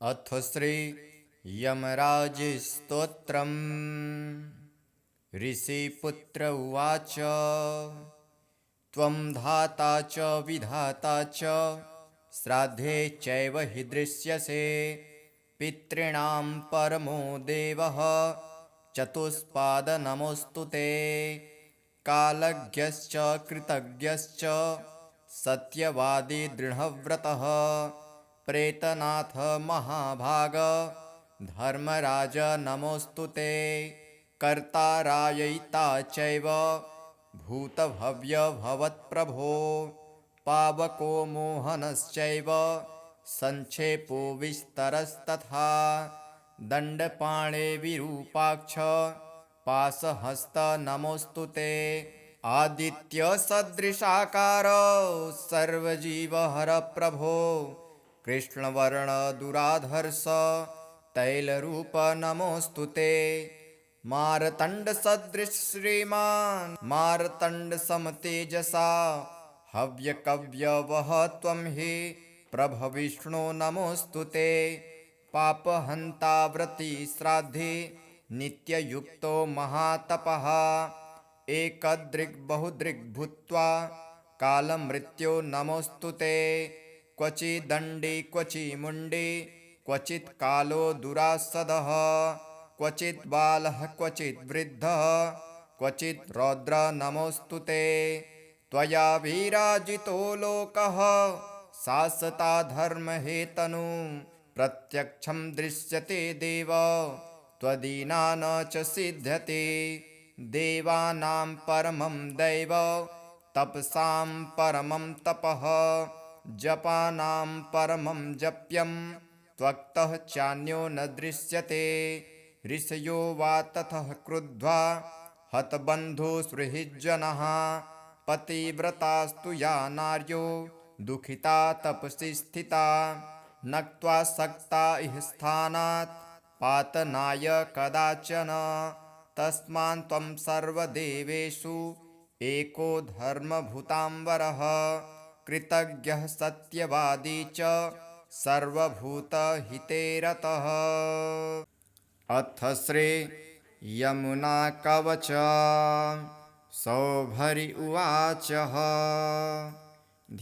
अथ श्री यमराज स्तोत्रम्। ऋषिपुत्र उवाच। त्वं धाता च विधाता च श्राद्धे चैव हि दृश्यसे। पितॄणां परमो देवः चतुष्पाद नमोऽस्तु ते। कालज्ञश्च कृतज्ञश्च सत्यवादी दृढव्रतः। प्रेतनाथ महाभाग धर्मराज नमोऽस्तु ते। कर्तारायिता चैव भूतभव्य भवत्प्रभो। पावको मोहनश्चैव संक्षेपो विस्तरस्तथा। दण्डपाणे विरूपाक्ष पाशहस्त नमोऽस्तु ते। आदित्यसदृशाकार सर्वजीवहर प्रभो। कृष्णवर्ण दुराधर्ष तैलरूप नमोऽस्तु ते। मार्तण्ड सदृश श्रीमान् मार्तण्ड समतेजसा। हव्यकव्यवह त्वं हि प्रभविष्णु नमोऽस्तु ते। पापहन्ता व्रती श्राद्धे नित्ययुक्तो महातपः। एकदृग् बहुदृग् भूत्वा कालमृत्यो नमोऽस्तु ते। क्वचिदण्डे क्वचिमुण्डे क्वचित् कालो दुरासदः। क्वचित् बालः क्वचित् वृद्धः क्वचित् रौद्र नमोऽस्तु ते। त्वया विराजितो लोकः शासता धर्महेतनु। प्रत्यक्षं दृश्यते देव त्वदीना न च सिध्यते। देवानां परमं दैव तपसां परमं तपः। जपानां परमं जप्यं त्वक्तः चान्यो न दृश्यते। ऋषयो वा ततः क्रुद्ध्वा हतबन्धुसुहृज्जनः। पतिव्रतास्तु या नार्यो दुःखिता तपसि स्थिता। नक्त्वा सक्ता इह स्थानात् पातनाय कदाचन। तस्मात् त्वं सर्वदेवेषु एको धर्मभूताम्बरः। कृतज्ञः सत्यवादी च सर्वभूतहिते रतः। अथ श्री यमुनाकवच। सौभरि उवाच।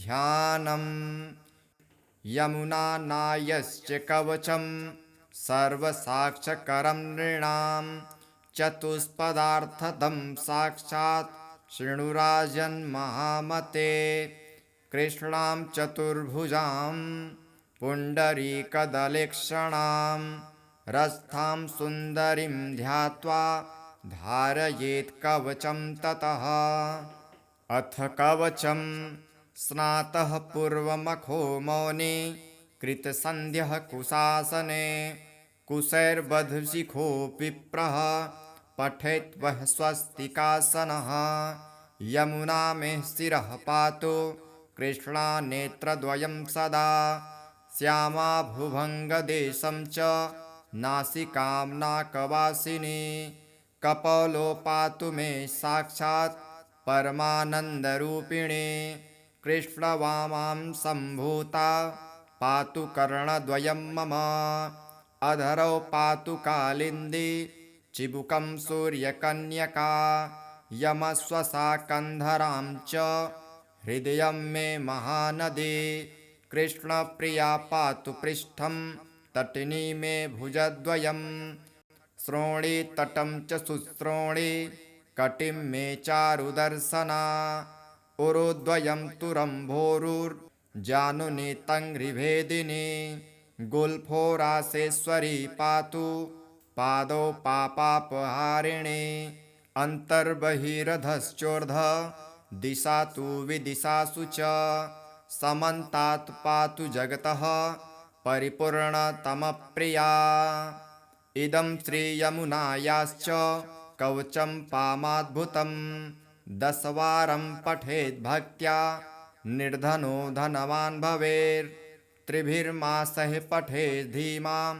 ध्यानं यमुनानायश्च कवचं सर्वसाक्षकरं नृणां। चतुष्पदार्थदं साक्षात् शृणुराजन्महामते। कृष्णां चतुर्भुजां पुण्डरीकदलेक्षणां। रस्थां सुन्दरीं ध्यात्वा धारयेत् कवचं ततः। अथ कवचं स्नातः पूर्वमखो मौनि। कृतसन्ध्यः कुशासने कुशैर्बद्धशिखो विप्रः। पठेत् वः स्वस्तिकासनः। यमुना मे शिरः पातु कृष्णा नेत्रद्वयं सदा। श्यामा भुभङ्गदेशं च नासिकां नाकवासिनी। कपोलो पातु मे साक्षात् परमानन्दरूपिणी। कृष्णवामां सम्भूता पातु कर्णद्वयं मम। अधरौ पातु कालिन्दी चिबुकं सूर्यकन्यका। यमश्वसा कन्धरां च हृदयं मे महानदी। कृष्णप्रिया पातु पृष्ठं तटिनी मे भुजद्वयम्। श्रोणीतटं च शुश्रोणी कटिं मे चारुदर्शना। उरुद्वयं तु रम्भोरुर्जानुनी तङ्घ्रिभेदिनी। गुल्फोरासेश्वरी पातु पादौ पापापहारिणी। अन्तर्बहिरधश्चोर्ध दिशा तु विदिशासु च। समन्तात् पातु जगतः परिपूर्णतमप्रिया। इदं श्रीयमुनायाश्च कवचं पामाद्भुतं। 10 पठेद् भक्त्या निर्धनो धनवान् भवेत्। 3 मासैः पठेद् धीमां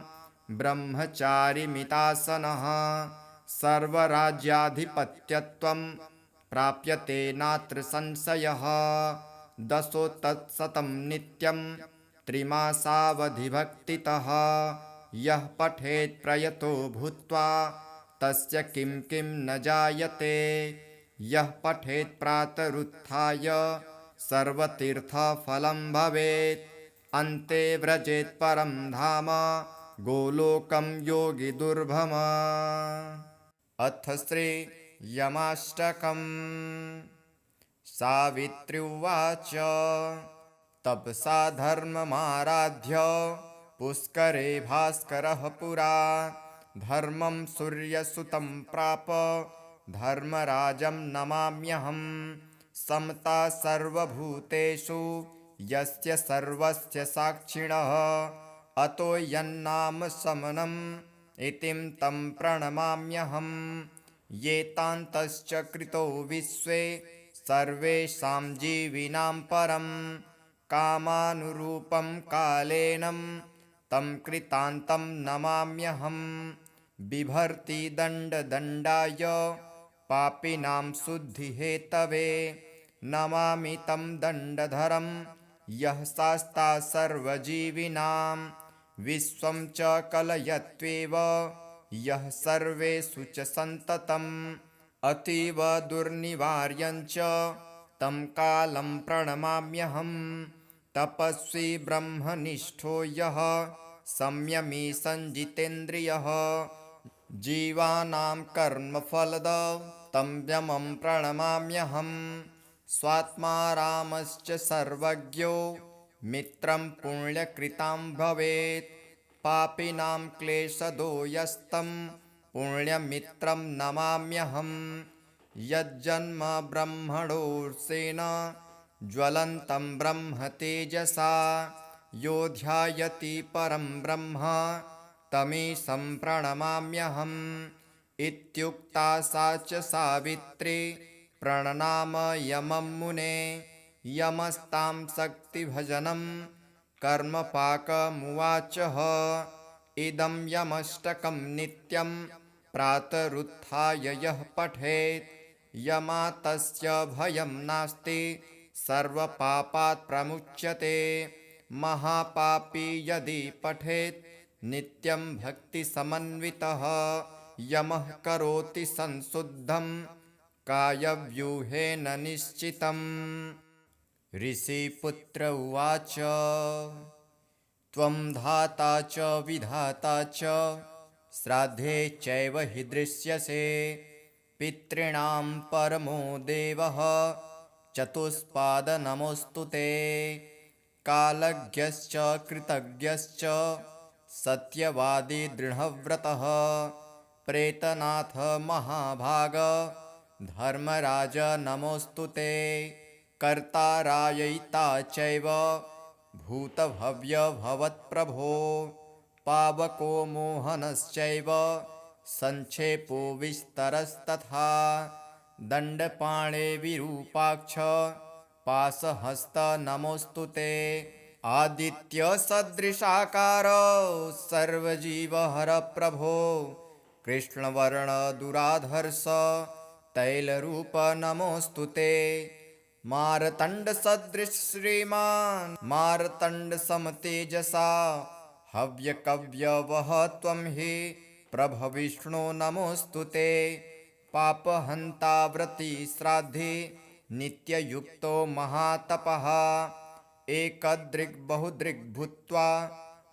ब्रह्मचारिमितासनः। सर्वराज्याधिपत्यत्वं प्राप्यते नात्र संशयः। 10 तत्शतं नित्यं त्रिमासावधिभक्तितः यः पठेत् प्रयतो भूत्वा तस्य किं किं न जायते। यः पठेत् प्रातरुत्थाय सर्वतीर्थफलं भवेत्। अन्ते व्रजेत् परं धाम गोलोकं योगिदुर्भम। अथ श्री यमाष्टकम्। सावित्री उवाच तपसा धर्ममाराध्य पुष्करे भास्करः पुरा धर्मं सूर्यसुतं प्राप धर्मराजं नमाम्यहं। समता सर्वभूतेषु यस्य सर्वस्य साक्षिणः अतो यन्नाम समनम् इतिं तं प्रणमाम्यहं। एतान्तश्च कृतो विश्वे सर्वेषां जीविनां परं कामानुरूपं कालेनं तं कृतान्तं नमाम्यहं। बिभर्ति दण्डदण्डाय पापिनां शुद्धिहेतवे नमामि तं दण्डधरं यः शास्ता सर्वजीविनां। विश्वं च कलयत्वेव यः सर्वेषु च सन्ततम् अतीव दुर्निवार्यञ्च तं कालं प्रणमाम्यहं। तपस्वी ब्रह्मनिष्ठो यः संयमी संजितेन्द्रियः जीवानां कर्मफलदं तं यमं प्रणमाम्यहं। स्वात्मा रामश्च सर्वज्ञो मित्रं पुण्यकृतां भवेत् पापिनां क्लेशदो यस्तं पुण्यमित्रं नमाम्यहं। यज्जन्म ब्रह्मणोऽर्षेण ज्वलन्तं ब्रह्म तेजसा यो ध्यायति परं ब्रह्म तमीशं प्रणमाम्यहम्। इत्युक्ता सा च सावित्री प्रणनाम यमं मुने। यमस्तां शक्तिभजनं कर्मपाकमुवाचः। इदं यमष्टकं नित्यं प्रातरुत्थाय यः पठेत् यमातस्य भयं नास्ति सर्वपापात् प्रमुच्यते। महापापी यदि पठेत् नित्यं भक्तिसमन्वितः यमः करोति संशुद्धं कायव्यूहेन निश्चितम्। ऋषिपुत्र उवाच त्वं धाता च विधाता च श्राद्धे चैव हि दृश्यसे। पितॄणां परमो देवः चतुष्पाद नमोऽस्तु ते। कालज्ञश्च कृतज्ञश्च सत्यवादी दृढव्रतः प्रेतनाथ महाभाग धर्मराज नमोऽस्तु ते। कर्तारायिता चैव भूतभव्य भवत्प्रभो पावको मोहनश्चैव संक्षेपो विस्तरस्तथा दण्डपाणे विरूपाक्ष पाशहस्त नमोऽस्तु ते। आदित्यसदृशाकार सर्वजीवहर प्रभो कृष्णवर्ण दुराधर्ष तैलरूप नमोऽस्तु ते। मार्तण्डसदृश श्रीमान् मार्तण्डसमतेजसा हव्यकव्यवः त्वं हि प्रभविष्णो नमोऽस्तु ते। पापहन्ता व्रती श्राद्धे नित्ययुक्तो महातपः एकदृग् बहुदृग् भूत्वा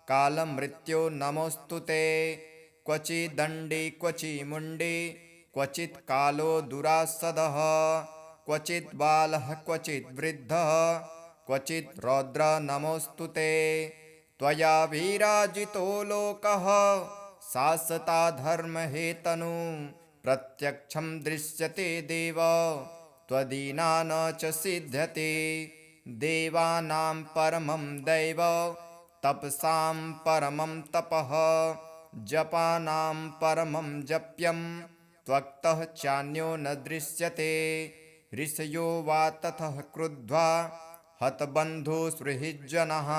कालमृत्यो नमोऽस्तु ते। क्वचिदण्डे क्वचिमुण्डे क्वचित् कालो दुरासदः क्वचित् बालः क्वचित् वृद्धः क्वचित् रौद्र नमोऽस्तु ते। त्वया विराजितो लोकः शासता धर्महेतनु प्रत्यक्षं दृश्यते देव त्वदीना न च सिद्ध्यते। देवानां परमं दैव तपसां परमं तपः जपानां परमं जप्यं त्वक्तः चान्यो न दृश्यते। ऋषयो वा ततः क्रुद्ध्वा हतबन्धुसुहृज्जनः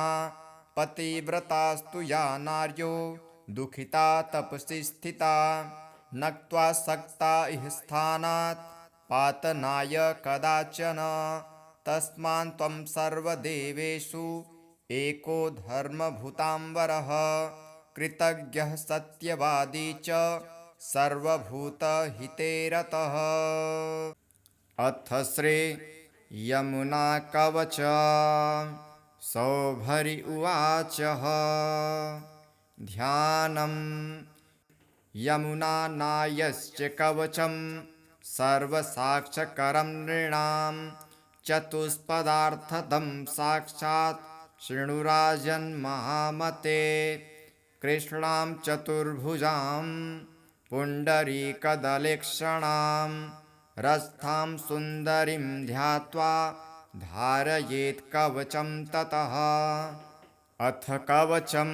पतिव्रतास्तु या नार्यो दुःखिता तपसि स्थिता नक्त्वा सक्ता इह स्थानात् पातनाय कदाचन। तस्मात् त्वं सर्वदेवेषु एको धर्मभूताम्बरः कृतज्ञः सत्यवादी च सर्वभूतहिते रतः। अथ श्री यमुनाकवच सौभरि उवाच ध्यानं यमुनानायश्च कवचं सर्वसाक्षकरं नृणां चतुष्पदार्थदं साक्षात् शृणुराजन्महामते। कृष्णां चतुर्भुजां पुण्डरीकदलेक्षणां रस्थां सुन्दरीं ध्यात्वा धारयेत् कवचं ततः। अथ कवचं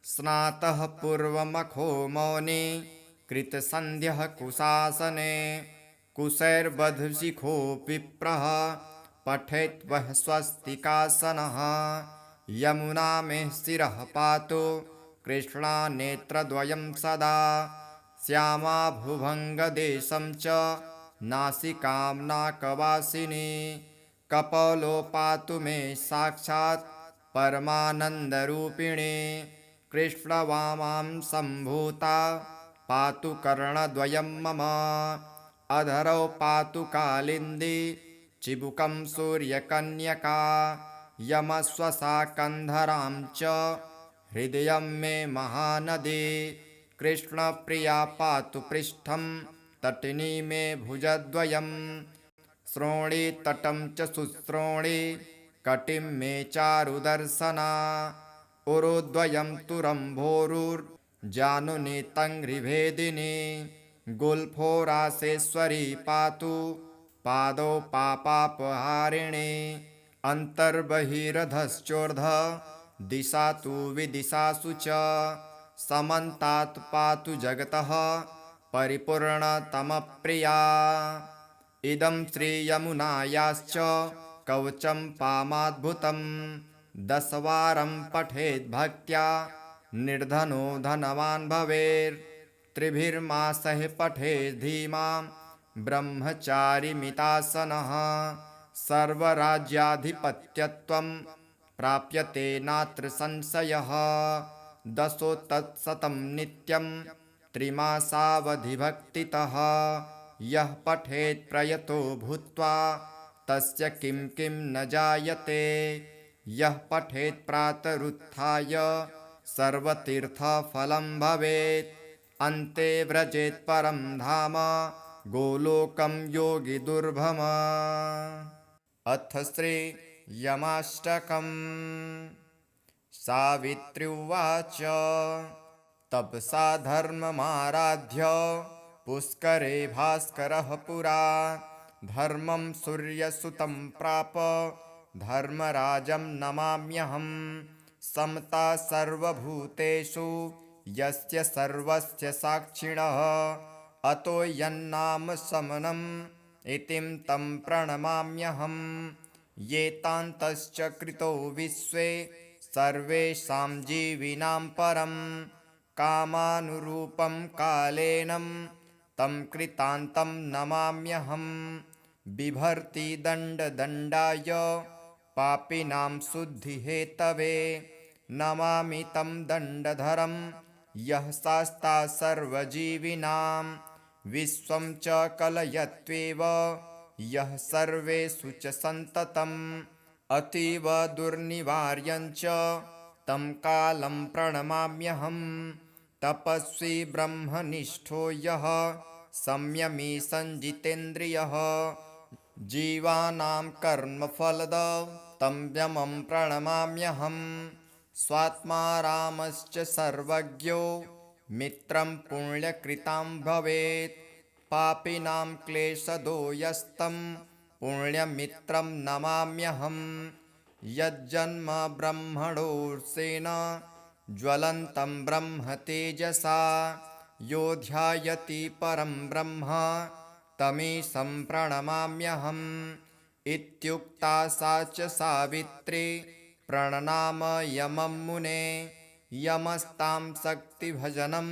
स्नातः पूर्वमखो मौनी कृतसन्ध्यः कुशासने कुशैर्बधशिखो विप्रः पठेत् वः स्वस्तिकासनः। यमुना मे शिरः पातु कृष्णा नेत्रद्वयं सदा श्यामा भुभङ्गदेशं च नासिकां नाकवासिनी। कपोलो पातु मे साक्षात् परमानन्दरूपिणी कृष्णवामां सम्भूता पातु कर्णद्वयं मम। अधरौ पातु कालिन्दी चिबुकं सूर्यकन्यका यमस्वसा कन्धरां च हृदयं मे महानदी। कृष्णप्रिया पातु पृष्ठं तटिनी मे भुजद्वयं श्रोणीतटं च शुश्रोणी कटिं मे चारुदर्शना। उरुद्वयं तु रम्भोरुर्जानुनी तङ्घ्रिभेदिनी गुल्फोरासेश्वरी पातु पादौ पापापहारिणी। अन्तर्बहिरधश्चोर्ध दिशा तु विदिशासु च समन्तात् पातु जगतः परिपूर्णतमप्रिया। इदं श्रीयमुनायाश्च कवचं पामाद्भुतं 10 वारं पठेद् भक्त्या निर्धनो धनवान् भवेत्। त्रिभिर्मासैः पठेद् धीमां ब्रह्मचारिमितासनः सर्वराज्याधिपत्यत्वं प्राप्यते नात्र संशयः। 10 तत्शतं नित्यं त्रिमासावधिभक्तितः यः पठेत् प्रयतो भूत्वा तस्य किं किं न जायते। यः पठेत् प्रातरुत्थाय सर्वतीर्थफलं भवेत् अन्ते व्रजेत् परं धाम गोलोकं योगिदुर्भम। अथ श्री यमाष्टकम् सावित्री उवाच तपसा धर्ममाराध्य पुष्करे भास्करः पुरा धर्मं सूर्यसुतं प्राप धर्मराजं नमाम्यहं। समता सर्वभूतेषु यस्य सर्वस्य साक्षिणः अतो यन्नाम समनम् इतिं तं प्रणमाम्यहं। येतान्तश्च कृतो विश्वे सर्वेषां जीविनां परं कामानुरूपं कालेनं तं कृतान्तं नमाम्यहं। बिभर्ति दण्डदण्डाय पापिनां शुद्धिहेतवे नमामि तं दण्डधरं यः शास्ता सर्वजीविनां विश्वं च कलयत्वेव यः सर्वेषु च सन्ततम् अतीव दुर्निवार्यं च तं कालं प्रणमाम्यहं। तपस्वी ब्रह्मनिष्ठो यः संयमी संजितेन्द्रियः जीवानां कर्मफलदं तं यमं प्रणमाम्यहं। स्वात्मा रामश्च सर्वज्ञो मित्रं पुण्यकृतां भवेत् पापिनां क्लेशदो यस्तं पुण्यमित्रं नमाम्यहं। यज्जन्म ब्रह्मणोऽर्षेण ज्वलन्तं ब्रह्म तेजसा यो ध्यायति परं ब्रह्म तमीशं प्रणमाम्यहम्। इत्युक्ता सा च सावित्री प्रणनाम यमं मुने यमस्तां शक्तिभजनं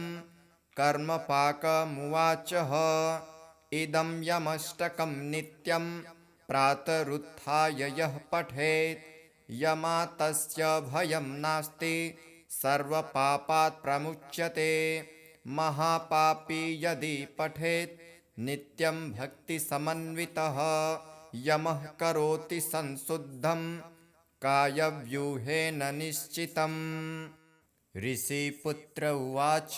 कर्मपाकमुवाचः। इदं यमष्टकं नित्यं प्रातरुत्थाय यः पठेत् यमातस्य भयं नास्ति सर्वपापात् प्रमुच्यते। महापापी यदि पठेत् नित्यं भक्तिसमन्वितः यमः करोति संशुद्धं कायव्यूहेन निश्चितम्। ऋषिपुत्र उवाच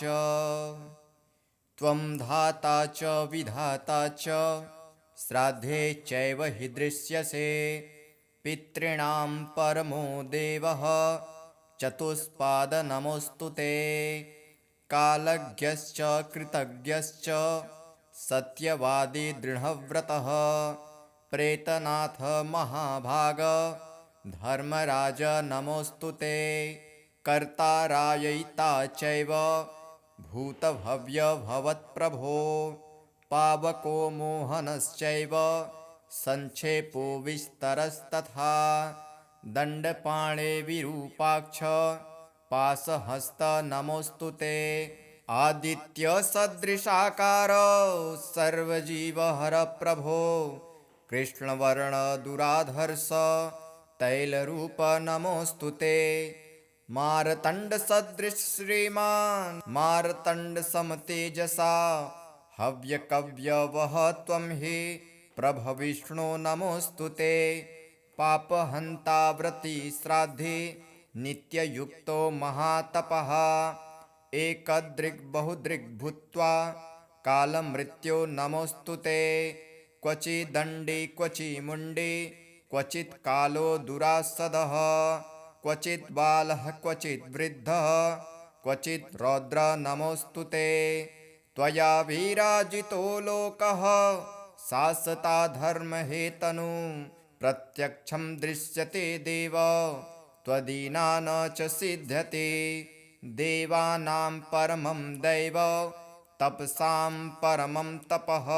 त्वं धाता च विधाता च श्राद्धे चैव हि दृश्यसे। पितॄणां परमो देवः चतुष्पाद नमोऽस्तु ते। कालज्ञश्च कृतज्ञश्च सत्यवादी दृढव्रतः प्रेतनाथ महाभाग धर्मराज नमोऽस्तु ते। कर्तारायिता चैव भूतभव्यभवत्प्रभो पावको मोहनश्चैव संक्षेपो विस्तरस्तथा। दण्डपाणे विरूपाक्ष पाशहस्त नमोऽस्तु ते। आदित्यसदृशाकार सर्वजीवहर प्रभो कृष्णवर्ण दुराधर्ष तैलरूप नमोऽस्तु ते। मार्तण्डसदृश श्रीमान् मार्तण्डसमतेजसा हव्यकव्यवः त्वं हि प्रभविष्णो नमोऽस्तु ते। पापहन्ता व्रती श्राद्धे नित्ययुक्तो महातपः एकदृग् बहुदृग् भूत्वा कालमृत्यो नमोऽस्तु ते। क्वचिदण्डे क्वचिमुण्डे क्वचित् कालो दुरासदः क्वचित् बालः क्वचित् वृद्धः क्वचित् रौद्र नमोऽस्तु ते। त्वया विराजितो लोकः शासता धर्महेतनु प्रत्यक्षं दृश्यते देव त्वदीना न च सिद्ध्यते। देवानां परमं दैव तपसां परमं तपः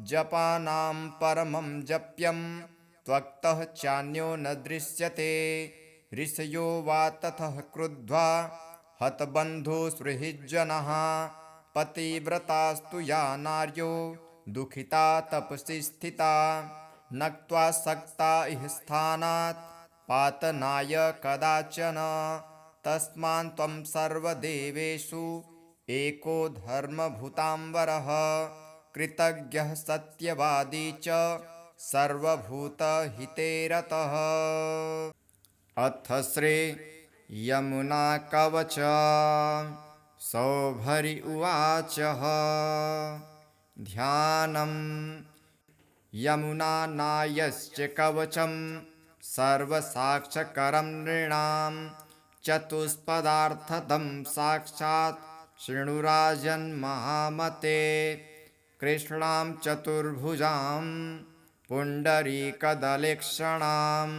जपानां परमं जप्यं त्वक्तः चान्यो न दृश्यते। ऋषयो वा ततः क्रुद्ध्वा हतबन्धुसुहृज्जनः पतिव्रतास्तु या नार्यो दुःखिता तपसि स्थिता नक्त्वा सक्ता इह स्थानात् पातनाय कदाचन। तस्मान् त्वं सर्वदेवेषु एको धर्मभूताम्बरः कृतज्ञः सत्यवादी च सर्वभूतहिते रतः। अथ श्री यमुनाकवच सौभरि उवाच ध्यानं यमुनानायश्च कवचं सर्वसाक्षकरं नृणां चतुष्पदार्थदं साक्षात् शृणुराजन्महामते। कृष्णां चतुर्भुजां पुण्डरीकदलेक्षणां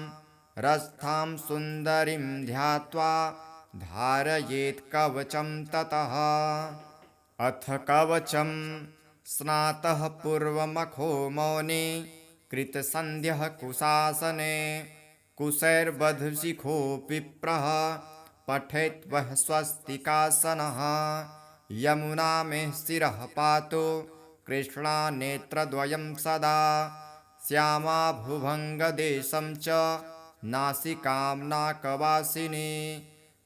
रस्थां सुन्दरीं ध्यात्वा धारयेत् कवचं ततः। अथ कवचं स्नातः पूर्वमखो मौनि कृतसन्ध्यः कुशासने कुशैर्बद्धशिखो विप्रः पठेत् वः स्वस्तिकासनः। यमुना मे शिरः पातु कृष्णानेत्रद्वयं सदा श्यामा भुभङ्गदेशं च नासिकां नाकवासिनी।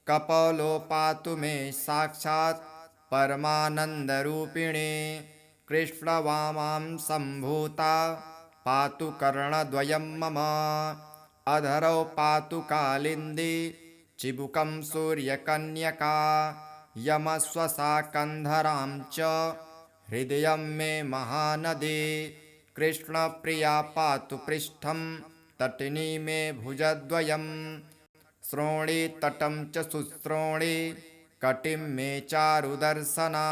कपोलो पातु मे साक्षात् परमानन्दरूपिणी। कृष्णवामां सम्भूता पातु कर्णद्वयं मम। अधरौ पातु कालिन्दी चिबुकं सूर्यकन्यका। यमश्वसा कन्धरां च हृदयं मे महानदी। कृष्णप्रिया पातु पृष्ठं तटिनी मे भुजद्वयं। श्रोणी तटं च शुश्रोणी कटिं मे चारुदर्शना।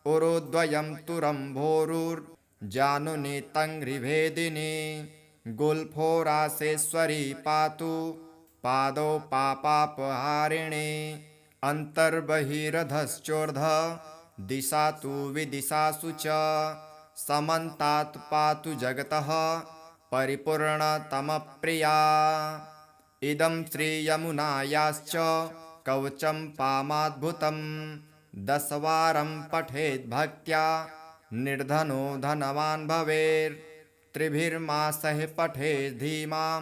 उरुद्वयं तुरम्भोरुर्जानुनी तङ्घ्रिभेदिनी। गुल्फोरासेश्वरी पातु पादौ पापापहारिणी। अन्तर्बहिरधश्चोर्ध्व दिशा तु विदिशासु च। समन्तात् पातु जगतः परिपूर्णतमप्रिया। इदं श्रीयमुनायाश्च कवचं पामाद्भुतं। 10 वारं पठेद् भक्त्या निर्धनो धनवान् भवेत्। 3 मासैः पठेद् धीमां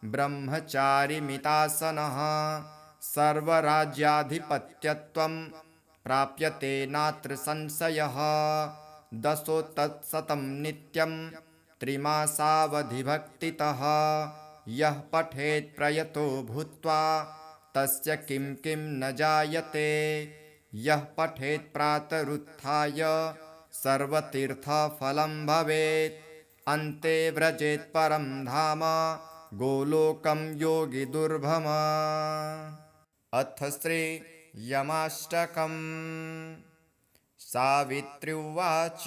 ब्रह्मचारिमितासनः सर्वराज्याधिपत्यत्वं प्राप्यते नात्र संशयः। दशो तत्शतं नित्यं त्रिमासावधिभक्तितः यः पठेत् प्रयतो भूत्वा तस्य किं किं न जायते। यः पठेत् प्रातरुत्थाय सर्वतीर्थफलं भवेत् अन्ते व्रजेत् परं धाम गोलोकं योगिदुर्भम। अथ श्री यमाष्टकम्। सावित्री उवाच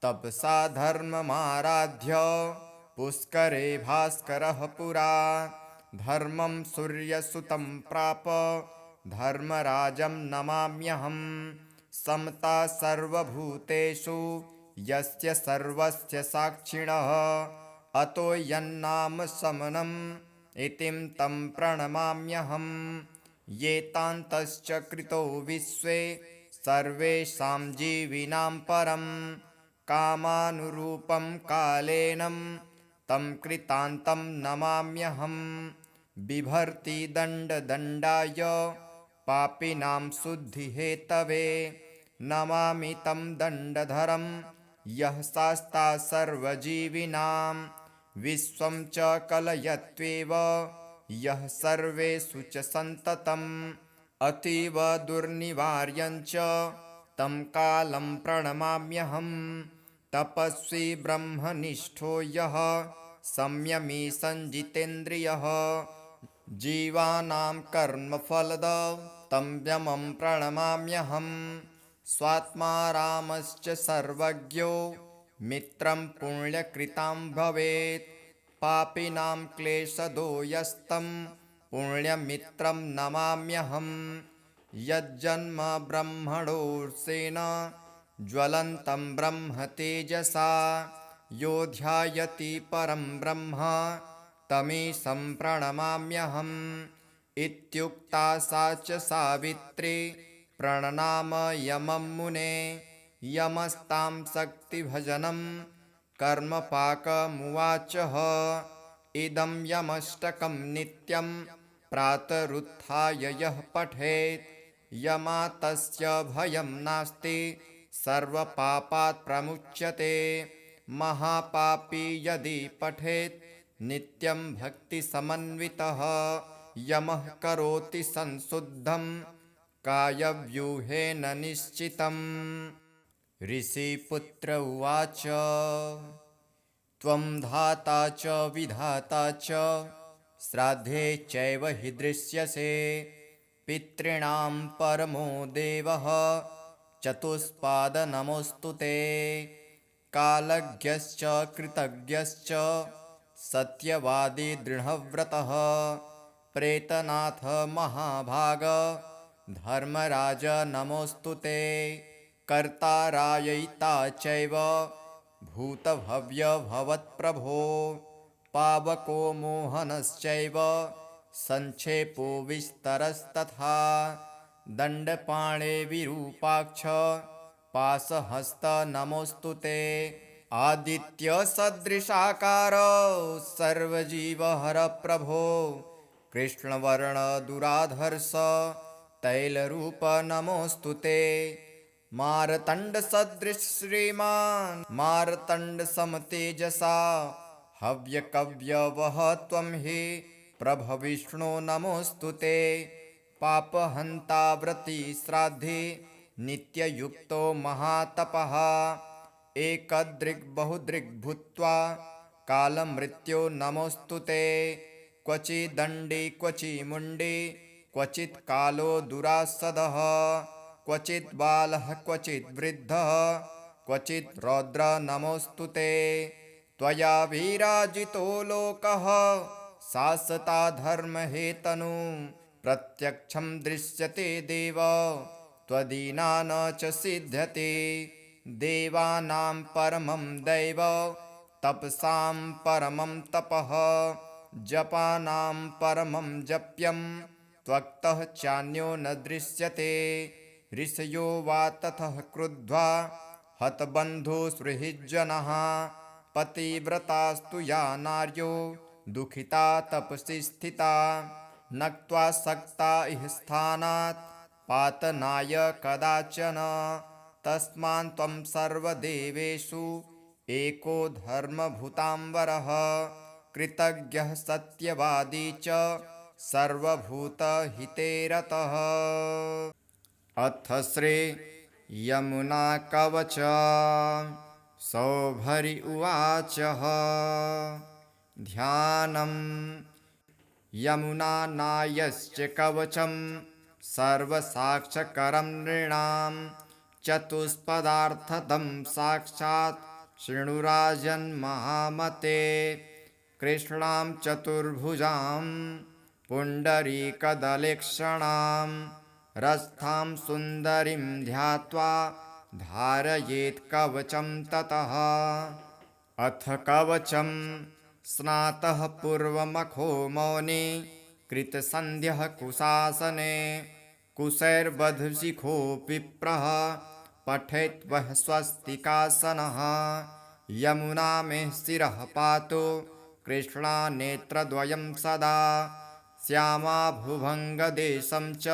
तपसा धर्ममाराध्य पुष्करे भास्करः पुरा धर्मं सूर्यसुतं प्राप धर्मराजं नमाम्यहम्। समता सर्वभूतेषु यस्य सर्वस्य साक्षिणः अतो यन्नाम समनम् इतिं तं प्रणमाम्यहम्। एतान्तश्च कृतो विश्वे सर्वेषां जीविनां परं कामानुरूपं कालेनं तं कृतान्तं नमाम्यहम्। बिभर्ति दण्डदण्डाय पापिनां शुद्धिहेतवे नमामि तं दण्डधरं यः शास्ता सर्वजीविनां विश्वं च कलयत्वेव यः सर्वेषु च सन्ततम् अतीव दुर्निवार्यञ्च तं कालं प्रणमाम्यहम्। तपस्वी ब्रह्मनिष्ठो यः संयमी संजितेन्द्रियः जीवानां कर्मफलदं तं यमं प्रणमाम्यहम्। स्वात्मा रामश्च सर्वज्ञो मित्रं पुण्यकृतां भवेत् पापिनां क्लेशदो यस्तं पुण्यमित्रं नमाम्यहम्। यज्जन्म ब्रह्मणोऽर्षेण ज्वलन्तं ब्रह्म तेजसा यो ध्यायति परं ब्रह्म तमीशं प्रणमाम्यहम्। इत्युक्ता सा च सावित्री प्रणनाम यमं मुने यमस्तां शक्तिभजनं कर्मपाकमुवाचः। इदं यमष्टकं नित्यं प्रातरुत्थाय यः पठेत् यमातस्य भयं नास्ति सर्वपापात् प्रमुच्यते। महापापी यदि पठेत् नित्यं भक्तिसमन्वितः यमः करोति संशुद्धं कायव्यूहेन निश्चितम्। ऋषिपुत्र उवाच त्वं धाता च विधाता च श्राद्धे चैव हि दृश्यसे पितॄणां परमो देवः चतुष्पाद नमोऽस्तु ते। कालज्ञश्च कृतज्ञश्च सत्यवादी दृढव्रतः प्रेतनाथ महाभाग धर्मराज नमोऽस्तु ते। कर्ता राययिता चैव भूतभव्य भवत्प्रभो पावको मोहनश्चैव संक्षेपो विस्तरस्तथा दण्डपाणे विरूपाक्ष पाशहस्त नमोऽस्तु ते। आदित्य सदृशाकार सर्वजीवहर प्रभो कृष्णवर्ण दुराधर्ष तैलरूप नमोऽस्तु ते। मार्तण्ड सदृश श्रीमान् मार्तण्ड समतेजसा हव्यकव्यवह त्वं हि प्रभविष्णो नमोऽस्तु ते। पापहन्ता व्रती श्राद्धे नित्ययुक्तो महातपः एकदृग् बहुदृग् भूत्वा कालमृत्यो नमोऽस्तु ते। क्वचिदण्डी क्वचिमुण्डी क्वचित् कालो दुरासदः क्वचित् बालः क्वचित् वृद्धः क्वचित् रौद्र नमोऽस्तु ते। त्वया विराजितो लोकः शासता धर्महेतनु प्रत्यक्षं दृश्यते देव त्वदीना न च सिद्ध्यते। देवानां परमं दैव तपसां परमं तपः जपानां परमं जप्यं त्वक्तः चान्यो न दृश्यते। ऋषयो वा ततः क्रुद्ध्वा हतबन्धुसुहृज्जनः पतिव्रतास्तु या नार्यो दुःखिता तपसि स्थिता नक्त्वा सक्ता इह स्थानात् पातनाय कदाचन तस्मात् त्वं सर्वदेवेषु एको धर्मभूताम्बरः कृतज्ञः सत्यवादी च सर्वभूतहिते रतः। अथ श्री यमुनाकवच सौभरि उवाच ध्यानं यमुनानायश्च कवचं सर्वसाक्षकरं नृणां चतुष्पदार्थदं साक्षात् शृणुराजन्महामते कृष्णां चतुर्भुजां पुण्डरीकदलेक्षणां रस्थां सुन्दरीं ध्यात्वा धारयेत् कवचं ततः। अथ कवचं स्नातः पूर्वमखो मौनि कृतसन्ध्यः कुशासने कुशैर्बधशिखो विप्रः पठेत् वः स्वस्तिकासनः यमुना मे शिरः पातु कृष्णा नेत्रद्वयं सदा श्यामा भुभङ्गदेशं च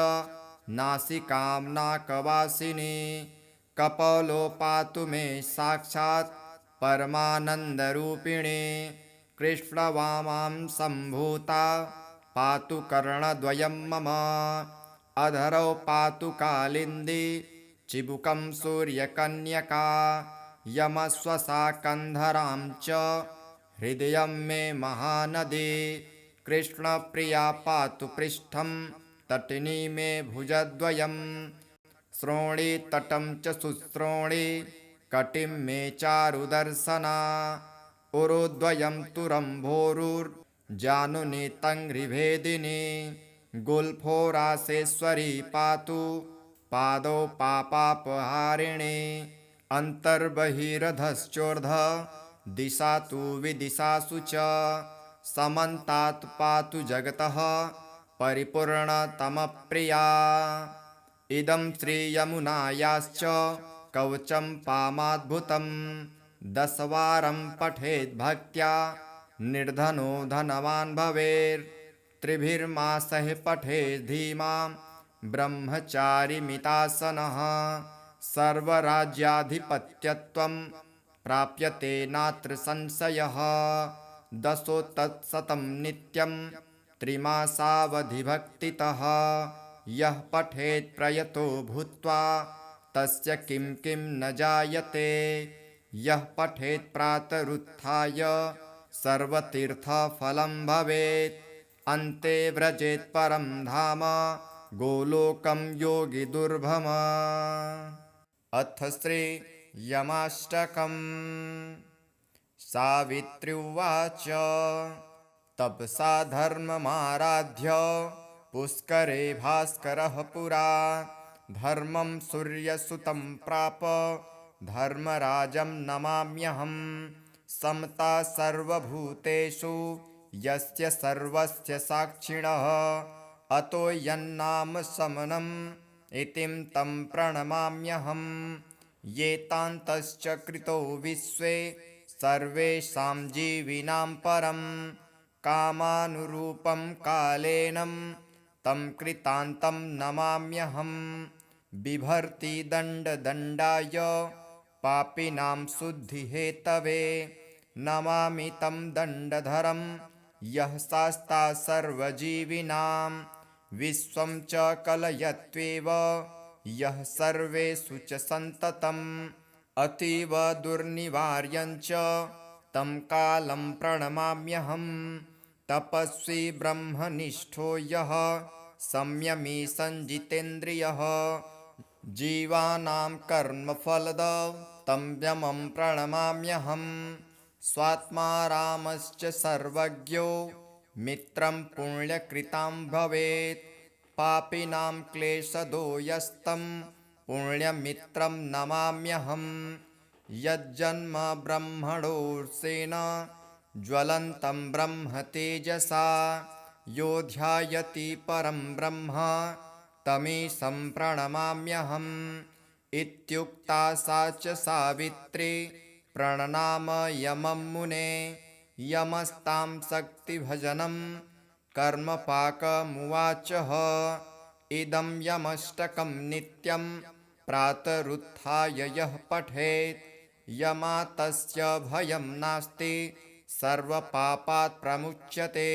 नासिकां नाकवासिनी कपोलो पातु मे साक्षात् परमानन्दरूपिणी कृष्णवामां सम्भूता पातु कर्णद्वयं मम अधरौ पातु कालिन्दी चिबुकं सूर्यकन्यका यमश्वसा कन्धरां च हृदयं मे महानदी कृष्णप्रिया पातु पृष्ठं तटिनी मे भुजद्वयं श्रोणी तटं च शुश्रोणी कटिं मे चारुदर्शना उरुद्वयं तुरम्भोरुर्जानुनी तङ्घ्रिभेदिनी गुल्फोरासेश्वरी पातु पादौ पापापहारिणी अन्तर्बहिरधश्चोर्ध दिशा तु विदिशासु च समन्तात् पातु जगतः परिपूर्णतमप्रिया इदं श्रीयमुनायाश्च कवचं पामाद्भुतं दशवारं पठेद् भक्त्या निर्धनो धनवान् भवेत् त्रिभिर्मासैः पठेद् धीमां ब्रह्मचारिमितासनः सर्वराज्याधिपत्यत्वं प्राप्यते नात्र संशयः दशो तत्शतं नित्यं त्रिमासावधिभक्तितः यः पठेत् प्रयतो भूत्वा तस्य किं किं न जायते यः पठेत् प्रातरुत्थाय सर्वतीर्थफलं भवेत् अन्ते व्रजेत् परं धाम गोलोकं योगिदुर्भम। अथ श्री यमाष्टकम् सावित्री उवाच तपसा धर्ममाराध्य पुष्करे भास्करः पुरा धर्मं सूर्यसुतं प्राप धर्मराजं नमाम्यहं समता सर्वभूतेषु यस्य सर्वस्य साक्षिणः अतो यन्नाम समनम् इतिं तं प्रणमाम्यहं येतान्तश्च कृतो विश्वे सर्वेषां जीविनां परं कामानुरूपं कालेनं तं कृतान्तं नमाम्यहं बिभर्ति दण्डदण्डाय पापिनां शुद्धिहेतवे नमामि तं दण्डधरं यः शास्ता सर्वजीविनां विश्वं च कलयत्वेव यः सर्वेषु च सन्ततम् अतीव दुर्निवार्यं च तं कालं प्रणमाम्यहं तपस्वी ब्रह्मनिष्ठो यः संयमी संजितेन्द्रियः जीवानां कर्मफलदं तं यमं प्रणमाम्यहं स्वात्मा रामश्च सर्वज्ञो मित्रं पुण्यकृतां भवेत् पापिनां क्लेशदो यस्तं पुण्यमित्रं नमाम्यहं यज्जन्म ब्रह्मणोऽर्षेण ज्वलन्तं ब्रह्म तेजसा यो ध्यायति परं ब्रह्म तमीशं प्रणमाम्यहम् इत्युक्ता सा च सावित्री प्रणनाम यमं मुने यमस्तां शक्तिभजनं कर्मपाकमुवाचः। इदं यमष्टकं नित्यं प्रातरुत्थाय यः पठेत् यमातस्य भयं नास्ति सर्वपापात् प्रमुच्यते।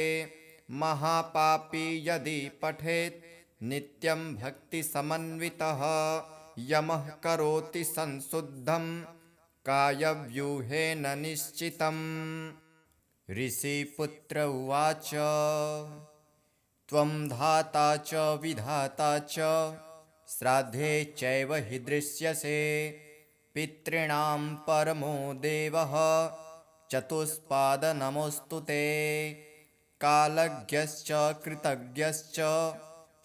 महापापी यदि पठेत् नित्यं भक्तिसमन्वितः यमः करोति संशुद्धं कायव्यूहेन निश्चितम्। ऋषिपुत्र उवाच त्वं धाता च विधाता च श्राद्धे चैव हि दृश्यसे। पितॄणां परमो देवः चतुष्पाद नमोऽस्तु ते। कालज्ञश्च कृतज्ञश्च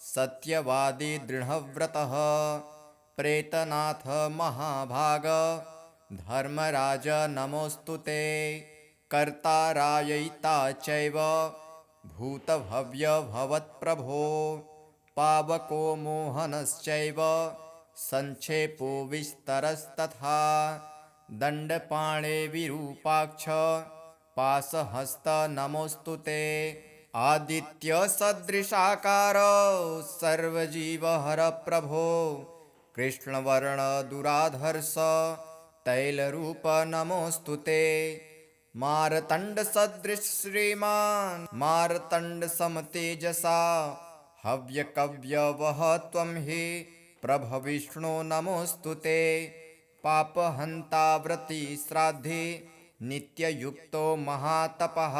सत्यवादी दृढव्रतः प्रेतनाथ महाभाग धर्मराज नमोऽस्तु ते। कर्तारायिता चैव भूतभव्य भवत्प्रभो पावको मोहनश्चैव संक्षेपो विस्तरस्तथा। दण्डपाणे विरूपाक्ष पाशहस्त नमोऽस्तु ते। आदित्यसदृशाकार सर्वजीवहर प्रभो कृष्णवर्णदुराधर्ष तैलरूप नमोऽस्तु ते। मार्तण्डसदृश श्रीमान् मार्तण्डसमतेजसा हव्यकव्यवः त्वं हि प्रभविष्णो नमोऽस्तु ते। पापहन्ता व्रती श्राद्धे नित्ययुक्तो महातपः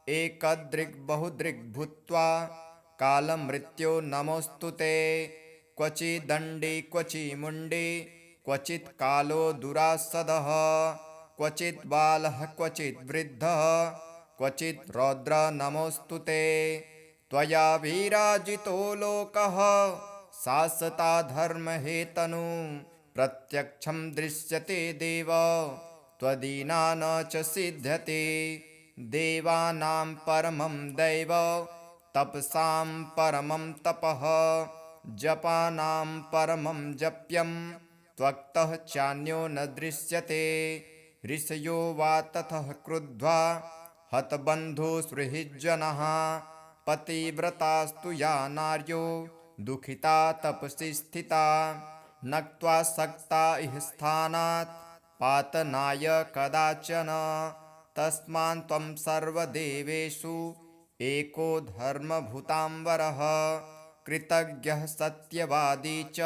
एकदृग्बहुदृग् भूत्वा कालमृत्यो नमोऽस्तु ते। क्वचिदण्डी क्वचिमुण्डी क्वचित् कालो दुरासदः क्वचित् बालः क्वचित् वृद्धः क्वचित् रौद्र नमोऽस्तु ते। त्वया विराजितो लोकः शासता धर्महेतनु प्रत्यक्षं दृश्यते देव त्वदीना न च सिद्ध्यते। देवानां परमं दैव तपसां परमं तपः जपानां परमं जप्यं त्वक्तः चान्यो न दृश्यते। ऋषयो वा ततः क्रुद्ध्वा हतबन्धुसुहृज्जनः पतिव्रतास्तु या नार्यो दुःखिता तपसि स्थिता नक्त्वा सक्ता इह स्थानात् पातनाय कदाचन। तस्मान् त्वं सर्वदेवेषु एको धर्मभूताम्बरः कृतज्ञः सत्यवादी च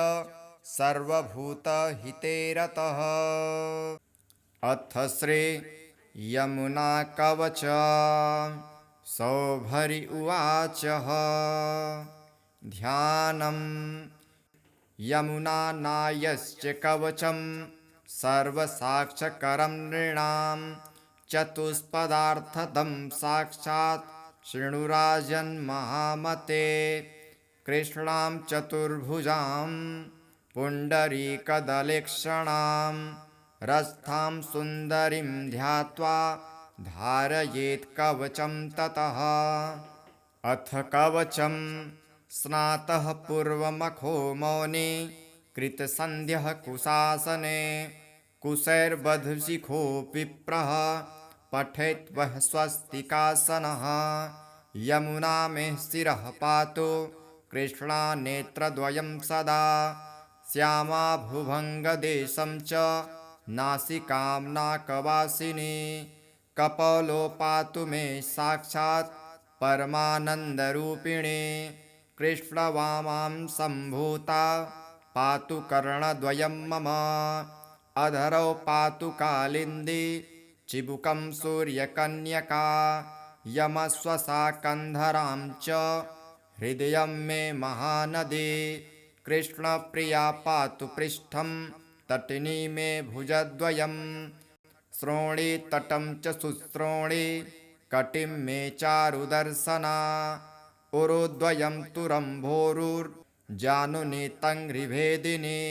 सर्वभूतहिते रतः। अथ श्री यमुनाकवच सौभरि उवाच ध्यानं यमुनानायश्च कवचं सर्वसाक्षकरं नृणां चतुष्पदार्थदं साक्षात् शृणुराजन्महामते। कृष्णां चतुर्भुजां पुण्डरीकदलेक्षणां रस्थां सुन्दरीं ध्यात्वा धारयेत् कवचं ततः। अथ कवचं स्नातः पूर्वमखो मौनि कृतसन्ध्यः कुशासने कुशैर्बधशिखो विप्रः पठेत् वः स्वस्तिकासनः। यमुना मे शिरः पातु कृष्णा नेत्रद्वयं सदा श्यामा भुभङ्गदेशं च नासिकां नाकवासिनी। कपोलो पातु मे साक्षात् परमानन्दरूपिणी। कृष्णवामां सम्भूता पातु कर्णद्वयं मम। अधरौ पातु कालिन्दी चिबुकं सूर्यकन्यका। यमश्वसा कन्धरां च हृदयं मे महानदी। कृष्णप्रिया पातु पृष्ठं तटिनी मे भुजद्वयम्। श्रोणी तटं च शुश्रोणी कटिं मे चारुदर्शना। उरुद्वयं तु रम्भोरुर्जानुनी तङ्घ्रिभेदिनी।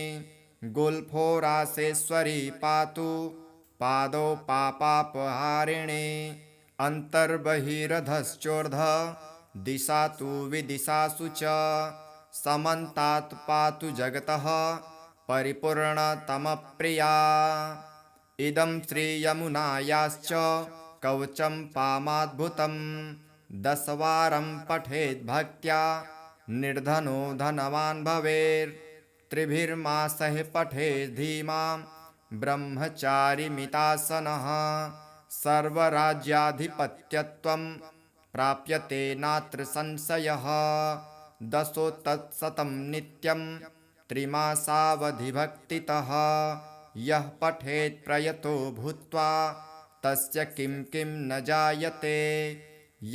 गुल्फोरासेश्वरी पातु पादौ पापापहारिणी। अन्तर्बहिरधश्चोर्ध दिशा तु विदिशासु च। समन्तात् पातु जगतः परिपूर्णतमप्रिया। इदं श्रीयमुनायाश्च कवचं पामाद्भुतं 10 वारं पठेद् भक्त्या निर्धनो धनवान् भवेत् 3 मासैः पठेद् धीमां ब्रह्मचारिमितासनः सर्वराज्याधिपत्यत्वं प्राप्यते नात्र संशयः 10 तत्सतं नित्यं 3 मासावधिभक्तितः यः पठेत् प्रयतो भूत्वा तस्य किं किं न जायते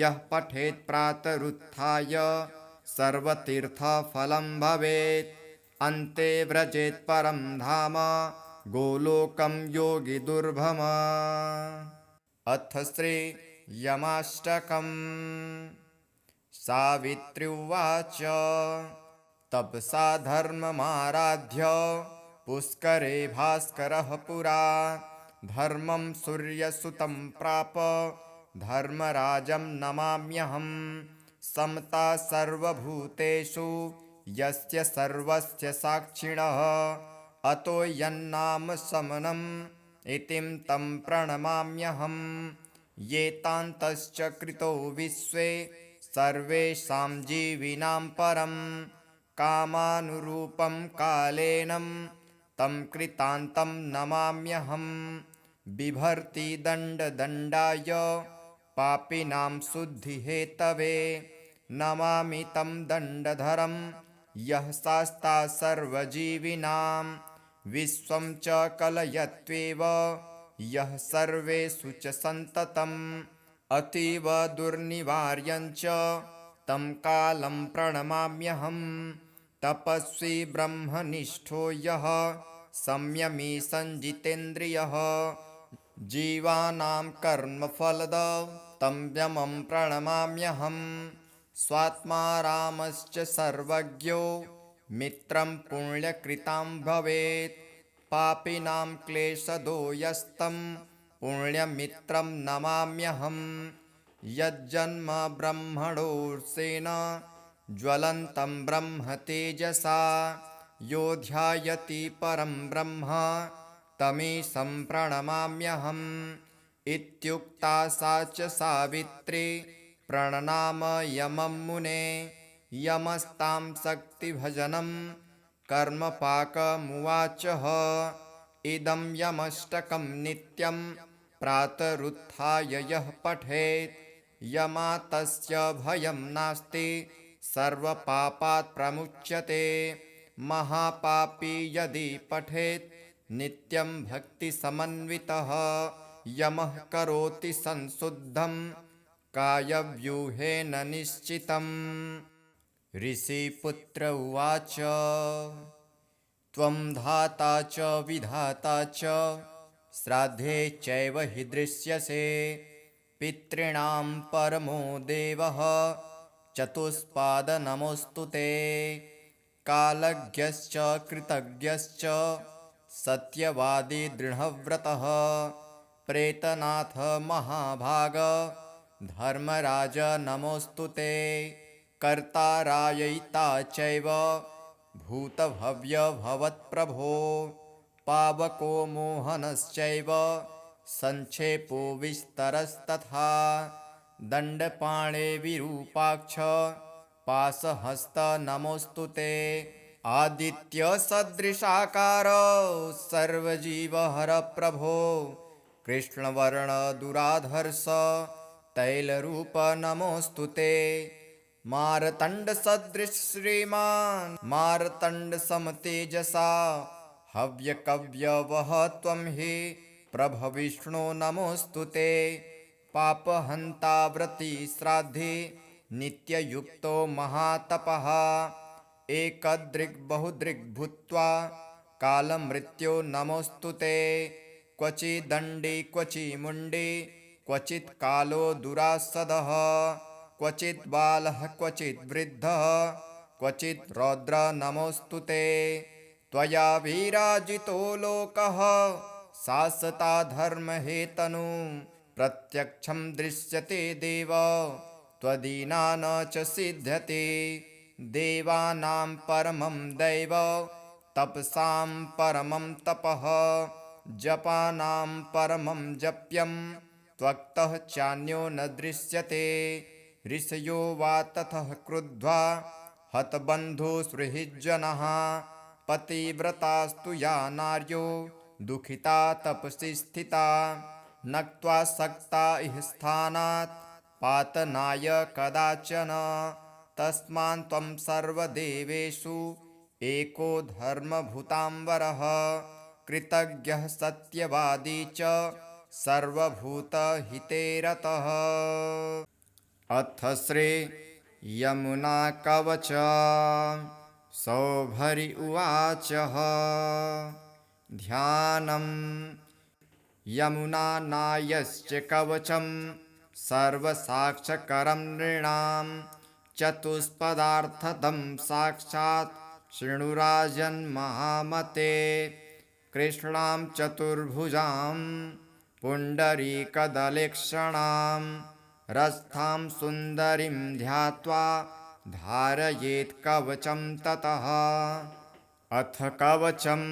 यः पठेत् प्रातरुत्थाय सर्वतीर्थफलं भवेत् अन्ते व्रजेत् परं धाम गोलोकं योगिदुर्भम। अथ श्री यमाष्टकम्। सावित्री उवाच तपसा धर्ममाराध्य पुष्करे भास्करः पुरा धर्मं सूर्यसुतं प्राप धर्मराजं नमाम्यहं समता सर्वभूतेषु यस्य सर्वस्य साक्षिणः अतो यन्नाम समनम् इतिं तं प्रणमाम्यहं येतान्तश्च कृतो विश्वे सर्वेषां जीविनां परं कामानुरूपं कालेनं तं कृतान्तं नमाम्यहं बिभर्ति दण्डदण्डाय पापिनां शुद्धिहेतवे नमामि तं दण्डधरं यः शास्ता सर्वजीविनां विश्वं च कलयत्वेव यः सर्वेषु च सन्ततम् अतीव दुर्निवार्यञ्च तं कालं प्रणमाम्यहं तपस्वी ब्रह्मनिष्ठो यः संयमी संजितेन्द्रियः जीवानां कर्मफलदं तं यमं प्रणमाम्यहं स्वात्मा रामश्च सर्वज्ञो मित्रं पुण्यकृतां भवेत् पापिनां क्लेशदो यस्तं पुण्यमित्रं नमाम्यहं यज्जन्म ब्रह्मणोऽर्षेण ज्वलन्तं ब्रह्म तेजसा यो ध्यायति परं ब्रह्म तमीशं प्रणमाम्यहम् इत्युक्ता सा च सावित्री प्रणनाम यमं मुने यमस्तां शक्तिभजनं कर्मपाकमुवाचः इदं यमष्टकं नित्यं प्रातरुत्थाय यः पठेत् यमातस्य भयं नास्ति सर्वपापात् प्रमुच्यते महापापी यदि पठेत् नित्यं भक्तिसमन्वितः यमः करोति संशुद्धं कायव्यूहेन निश्चितम्। ऋषिपुत्र उवाच त्वं धाता च विधाता च श्राद्धे चैव हि दृश्यसे पितॄणां परमो देवः चतुष्पाद नमोऽस्तु ते कालज्ञश्च कृतज्ञश्च सत्यवादी दृढव्रतः प्रेतनाथ महाभाग धर्मराज नमोऽस्तु ते कर्ता राययिता चैव भूतभव्य भवत्प्रभो पावको मोहनश्चैव संक्षेपो विस्तरस्तथा दण्डपाणे विरूपाक्ष पाशहस्त नमोऽस्तु ते आदित्य सदृशाकार सर्वजीवहर प्रभो कृष्णवर्ण दुराधर्ष तैलरूप नमोऽस्तु ते मारतण्ड सदृश श्रीमान् मारतण्ड समतेजसा हव्यकव्यवह त्वं हि प्रभविष्णो नमोऽस्तु ते पापहन्ता व्रती श्राद्धे नित्ययुक्तो महातपः एकदृग् बहुदृग् भूत्वा कालमृत्यो नमोऽस्तु ते क्वचिदण्डी क्वचिमुण्डी क्वचित् कालो दुरासदः क्वचित् बालः क्वचित् वृद्धः क्वचित् रौद्र नमोऽस्तु ते त्वया विराजितो लोकः शासता धर्महेतनु प्रत्यक्षं दृश्यते देव त्वदीना न च सिद्ध्यते देवानां परमं दैव तपसां परमं तपः जपानां परमं जप्यं त्वक्तः चान्यो न दृश्यते। ऋषयो वा ततः क्रुद्ध्वा हतबन्धुसुहृज्जनः पतिव्रतास्तु या नार्यो दुःखिता तपसि स्थिता नक्त्वा सक्ता इह स्थानात् पातनाय कदाचन। तस्मान्त्वं सर्वदेवेषु एको धर्मभूताम्बरः कृतज्ञः सत्यवादी च सर्वभूतहिते रतः। अथ श्री यमुनाकवच। सौभरि उवाच ध्यानं यमुनानायश्च कवचं सर्वसाक्षकरं नृणां चतुष्पदार्थदं साक्षात् शृणुराजन्महामते। कृष्णां चतुर्भुजां पुण्डरीकदलेक्षणां रस्थां सुन्दरीं ध्यात्वा धारयेत् कवचं ततः। अथ कवचं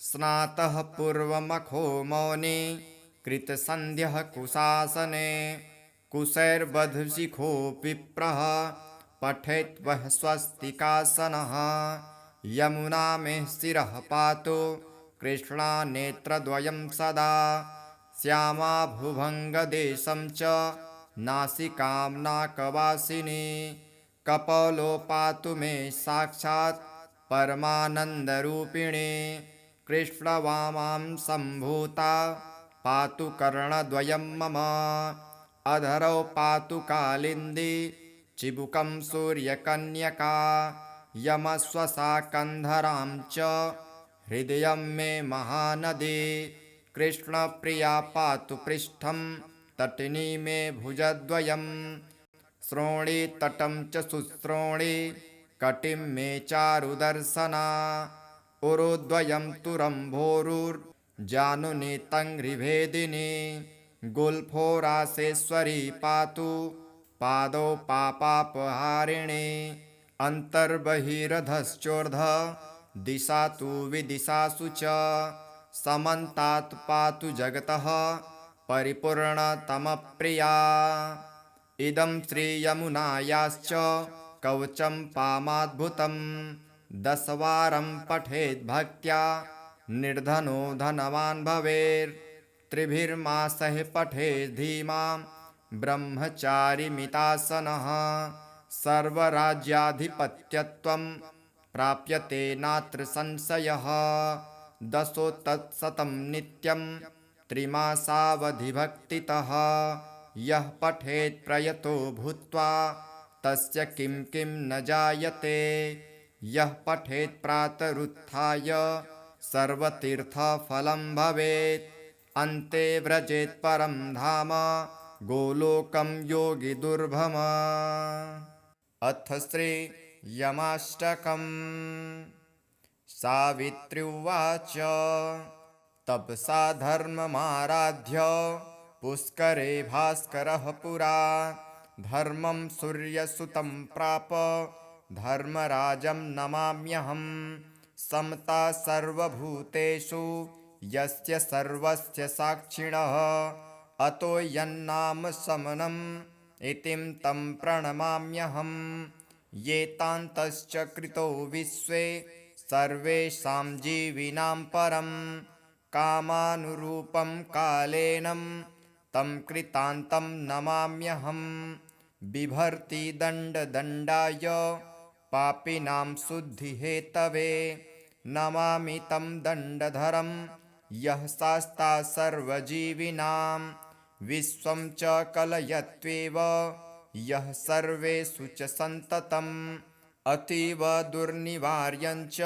स्नातः पूर्वमखो मौनि कृतसन्ध्यः कुशासने कुशैर्बधशिखो विप्रः पठेत् वः स्वस्तिकासनः। यमुना मे शिरः पातु कृष्णानेत्रद्वयं सदा श्यामा भुभङ्गदेशं च नासिकां नाकवासिनी। कपोलो पातु मे साक्षात् परमानन्दरूपिणी। कृष्णवामां सम्भूता पातु कर्णद्वयं मम। अधरौ पातु कालिन्दी चिबुकं सूर्यकन्यका। यमश्वसा कन्धरां च हृदयं मे महानदी। कृष्णप्रिया पातु पृष्ठं तटिनी मे भुजद्वयं। श्रोणी तटं च शुश्रोणी कटिं मे चारुदर्शना। उरुद्वयं तुरम्भोरुर्जानुनी तङ्घ्रिभेदिनी। गुल्फोरासेश्वरी पातु पादौ पापापहारिणी। अन्तर्बहिरधश्चोर्ध्व दिशा तु विदिशासु च। समन्तात् पातु जगतः परिपूर्णतमप्रिया। इदं श्रीयमुनायाश्च कवचं पामाद्भुतं। 10 वारं पठेद् भक्त्या निर्धनो धनवान् भवेत्। 3 मासैः पठेद् धीमां ब्रह्मचारिमितासनः। सर्वराज्याधिपत्यत्वं प्राप्यते नात्र संशयः। 10 तत्शतं नित्यं 3 मासावधिभक्तितः। यः पठेत् प्रयतो भूत्वा तस्य किं किं न जायते। यः पठेत् प्रातरुत्थाय सर्वतीर्थफलं भवेत्। अन्ते व्रजेत् परं धाम गोलोकं योगिदुर्भम। अथ श्री यमाष्टकम्। सावित्री उवाच तपसा धर्ममाराध्य पुष्करे भास्करः पुरा। धर्मं सूर्यसुतं प्राप धर्मराजं नमाम्यहम्। समता सर्वभूतेषु यस्य सर्वस्य साक्षिणः। अतो यन्नाम समनम् इतिं तं प्रणमाम्यहम्। एतान्तश्च कृतो विश्वे सर्वेषां जीविनां परम्। कामानुरूपं कालेनं तं कृतान्तं नमाम्यहम्। बिभर्ति दण्डदण्डाय पापिनां शुद्धिहेतवे। नमामि तं दण्डधरं यः शास्ता सर्वजीविनां। विश्वं च कलयत्वेव यः सर्वेषु च सन्ततम्। अतीव दुर्निवार्यं च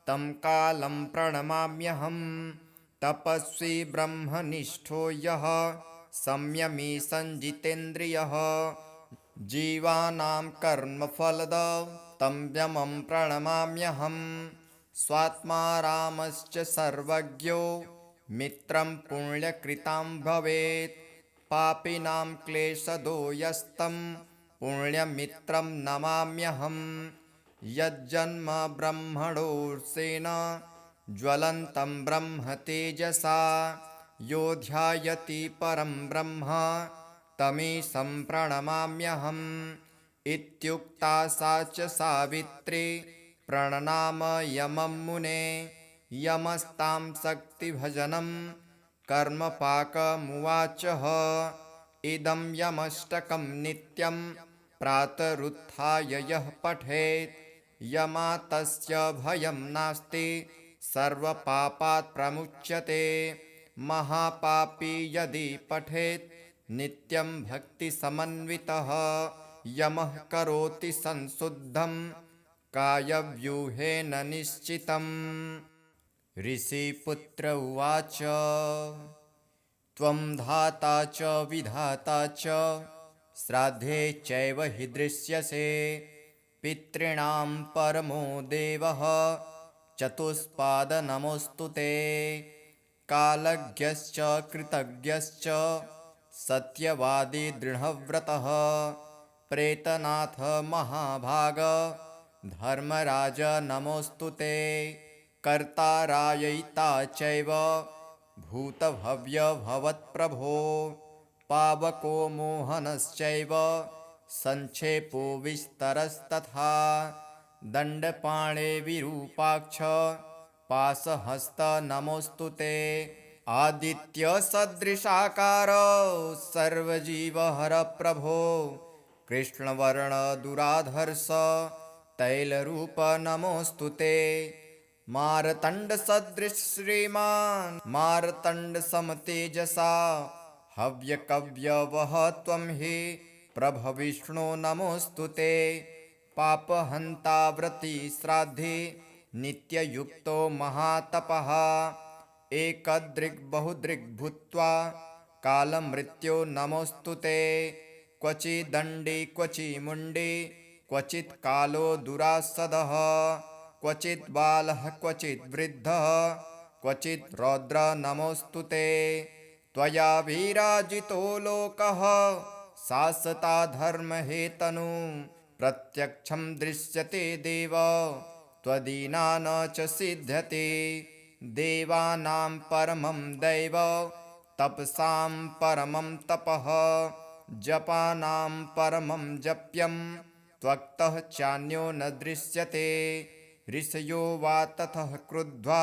तं कालं प्रणमाम्यहम्। तपस्वी ब्रह्मनिष्ठो यः संयमी संजितेन्द्रियः। जीवानां कर्मफलदं तं यमं प्रणमाम्यहम्। स्वात्मा रामश्च सर्वज्ञो मित्रं पुण्यकृतां भवेत्। पापिनां क्लेशदो यस्तं पुण्यमित्रं नमाम्यहम्। यज्जन्म ब्रह्मणोऽर्षेण ज्वलन्तं ब्रह्म तेजसा यो ध्यायति परं ब्रह्म तमीशं प्रणमाम्यहम् इत्युक्ता सा च सावित्री प्रणनाम यमं मुने यमस्तां शक्तिभजनं कर्मपाकमुवाचः इदं यमष्टकं नित्यं प्रातरुत्थाय यः पठेत् यमातस्य भयं नास्ति सर्वपापात् प्रमुच्यते महापापी यदि पठेत् नित्यं भक्तिसमन्वितः यमः करोति संशुद्धं कायव्यूहेन निश्चितम्। ऋषिपुत्र उवाच त्वं धाता च विधाता च श्राद्धे चैव हि दृश्यसे पितॄणां परमो देवः चतुष्पादनमोऽस्तु ते कालज्ञश्च कृतज्ञश्च सत्यवादी दृढव्रतः प्रेतनाथ महाभाग धर्मराज नमोऽस्तु ते कर्तारायिता चैव भूतभव्य भवत्प्रभो पावको मोहनश्चैव संक्षेपो विस्तरस्तथा दण्डपाणे विरूपाक्ष पाशहस्त नमोऽस्तु ते आदित्यसदृशाकार सर्वजीवहर प्रभो कृष्णवर्णदुराधर्ष तैलरूप नमोऽस्तु ते मार्तण्डसदृश श्रीमान् मार्तण्डसमतेजसा हव्यकव्यवः त्वं हि प्रभविष्णो नमोऽस्तु ते पापहन्ता व्रती श्राद्धे नित्ययुक्तो महातपः एकदृग्बहुदृग् भूत्वा कालमृत्यो नमोऽस्तु ते क्वचिदण्डी क्वचिमुण्डी क्वचित् कालो दुरासदः क्वचित् बालः क्वचित् वृद्धः क्वचित् रौद्र नमोऽस्तु ते त्वया विराजितो लोकः शासता धर्महेतनु प्रत्यक्षं दृश्यते देव त्वदीना न च सिद्ध्यते देवानां परमं दैव तपसां परमं तपः जपानां परमं जप्यं त्वक्तः चान्यो न दृश्यते ऋषयो वा ततः क्रुद्ध्वा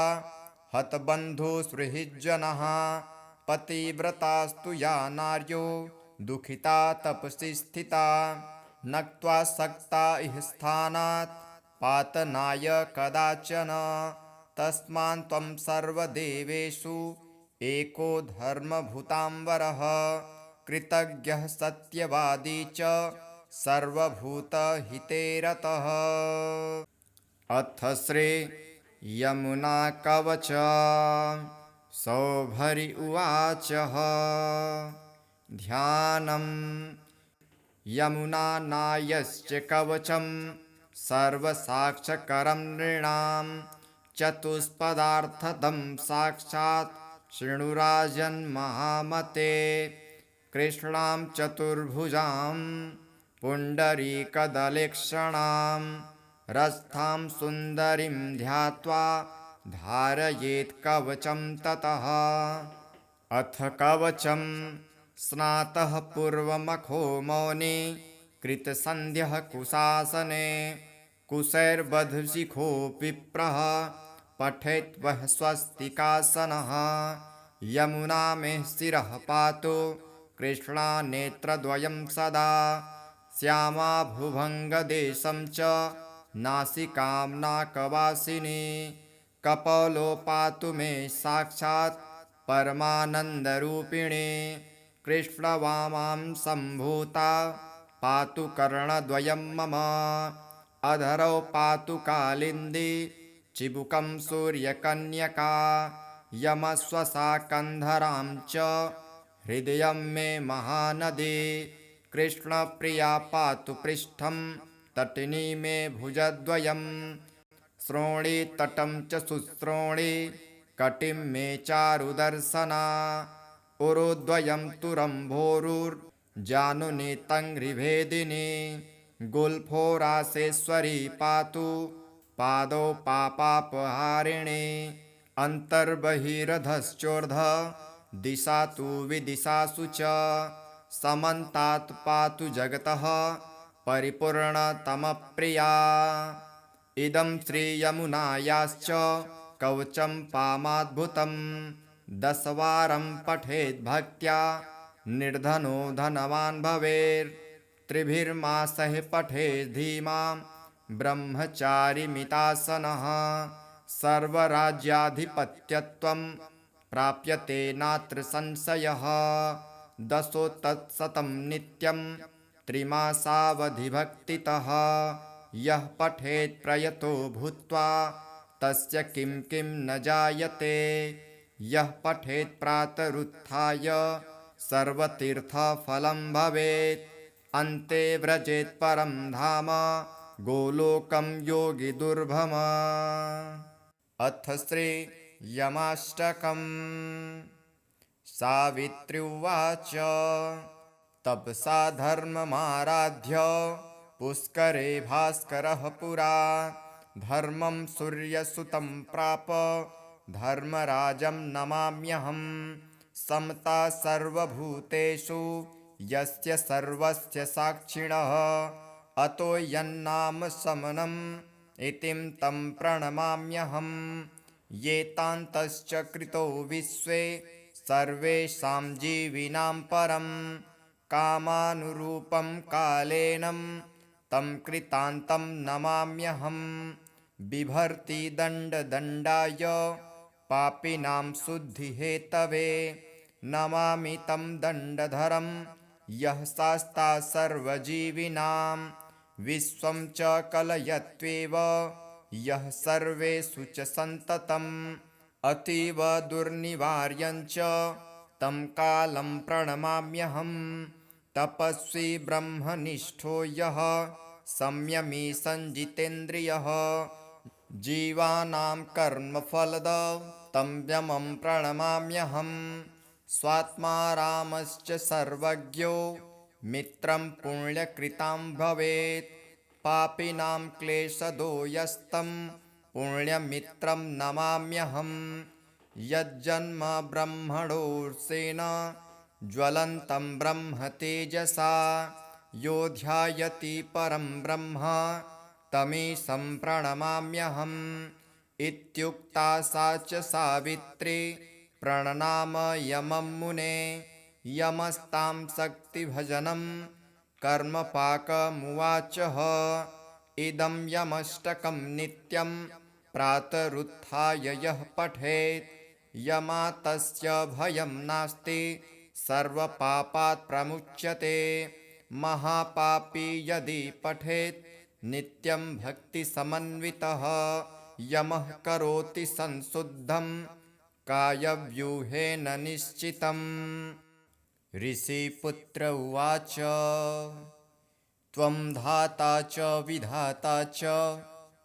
हतबन्धुसुहृज्जनः पतिव्रतास्तु या नार्यो दुःखिता तपसि स्थिता नक्त्वा सक्ता इह स्थानात् पातनाय कदाचन तस्मान् त्वं सर्वदेवेषु एको धर्मभूताम्बरः कृतज्ञः सत्यवादी च सर्वभूतहिते रतः। अथ श्री यमुनाकवच सौभरि उवाच ध्यानं यमुनानायश्च कवचं सर्वसाक्षकरं नृणां चतुष्पदार्थदं साक्षात् शृणुराजन्महामते कृष्णां चतुर्भुजां पुण्डरीकदलेक्षणां रस्थां सुन्दरीं ध्यात्वा धारयेत् कवचं ततः अथ कवचं स्नातः पूर्वमखो मौनि कृतसन्ध्यः कुशासने कुशैर्बधशिखो विप्रः पठेत् वः स्वस्तिकासनः यमुना मे शिरः पातु कृष्णा नेत्रद्वयं सदा श्यामा भुभङ्गदेशं च नासिकां नाकवासिनी कपोलो पातु मे साक्षात् परमानन्दरूपिणी कृष्णवामां सम्भूता पातु कर्णद्वयं मम अधरौ पातु कालिन्दी चिबुकं सूर्यकन्यका यमश्वसा कन्धरां च हृदयं मे महानदी कृष्णप्रिया पातु पृष्ठं तटिनी मे भुजद्वयं श्रोणी तटं च शुश्रोणी कटिं मे चारुदर्शना उरुद्वयं तु रम्भोरुर्जानुनी तङ्घ्रिभेदिनी गुल्फोरासेश्वरी पातु पादौ पापापहारिणी अन्तर्बहिरधश्चोर्ध दिशातु विदिशासु च समन्तात् पातु जगतः परिपूर्णतमप्रिया। इदं श्रीयमुनायाश्च कवचं पामाद्भुतं 10 वारं पठेद् भक्त्या निर्धनो धनवान् भवेत्। 3 मासैः पठेत् धीमां ब्रह्मचारिमितासनः सर्वराज्याधिपत्यत्वं प्राप्यते नात्र संशयः। 10 तत्सतं नित्यं 3 मासावधिभक्तितः यः पठेत् प्रयतो भूत्वा तस्य किं किं न जायते। यः पठेत् प्रातरुत्थाय सर्वतीर्थफलं भवेत्। अन्ते व्रजेत् परं धाम गोलोकं योगिदुर्भम। अथ श्रीयमाष्टकम्। सावित्री उवाच तपसा धर्ममाराध्य पुष्करे भास्करः पुरा धर्मं सूर्यसुतं प्राप धर्मराजं नमाम्यहम्। समता सर्वभूतेषु यस्य सर्वस्य साक्षिणः अतो यन्नाम समनम् इतिं तं प्रणमाम्यहम्। एतान्तश्च कृतो विश्वे सर्वेषां जीविनां परं कामानुरूपं कालेनं तं कृतान्तं नमाम्यहम्। बिभर्ति दण्डदण्डाय पापिनां शुद्धिहेतवे नमामि तं दण्डधरं यः शास्ता सर्वजीविनां। विश्वं च कलयत्वेव यः सर्वेषु च सन्ततम् अतीव दुर्निवार्यञ्च तं कालं प्रणमाम्यहम्। तपस्वी ब्रह्मनिष्ठो यः संयमी संजितेन्द्रियः जीवानां कर्मफलदं तं यमं प्रणमाम्यहम्। स्वात्मा रामश्च सर्वज्ञो मित्रं पुण्यकृतां भवेत् पापिनां क्लेशदो यस्तं पुण्यमित्रं नमाम्यहम्। यज्जन्म ब्रह्मणोऽर्षेण ज्वलन्तं ब्रह्म तेजसा यो ध्यायति परं ब्रह्म तमीशं प्रणमाम्यहम्। इत्युक्ता सा च सावित्री प्रणनाम यमं मुने यमस्तां शक्तिभजनं कर्मपाकमुवाचः। इदं यमष्टकं नित्यं प्रातरुत्थाय यः पठेत् यमातस्य भयं नास्ति सर्वपापात् प्रमुच्यते। महापापी यदि पठेत् नित्यं भक्तिसमन्वितः यमः करोति संशुद्धं कायव्यूहेन निश्चितम्। ऋषिपुत्र उवाच त्वं धाता च विधाता च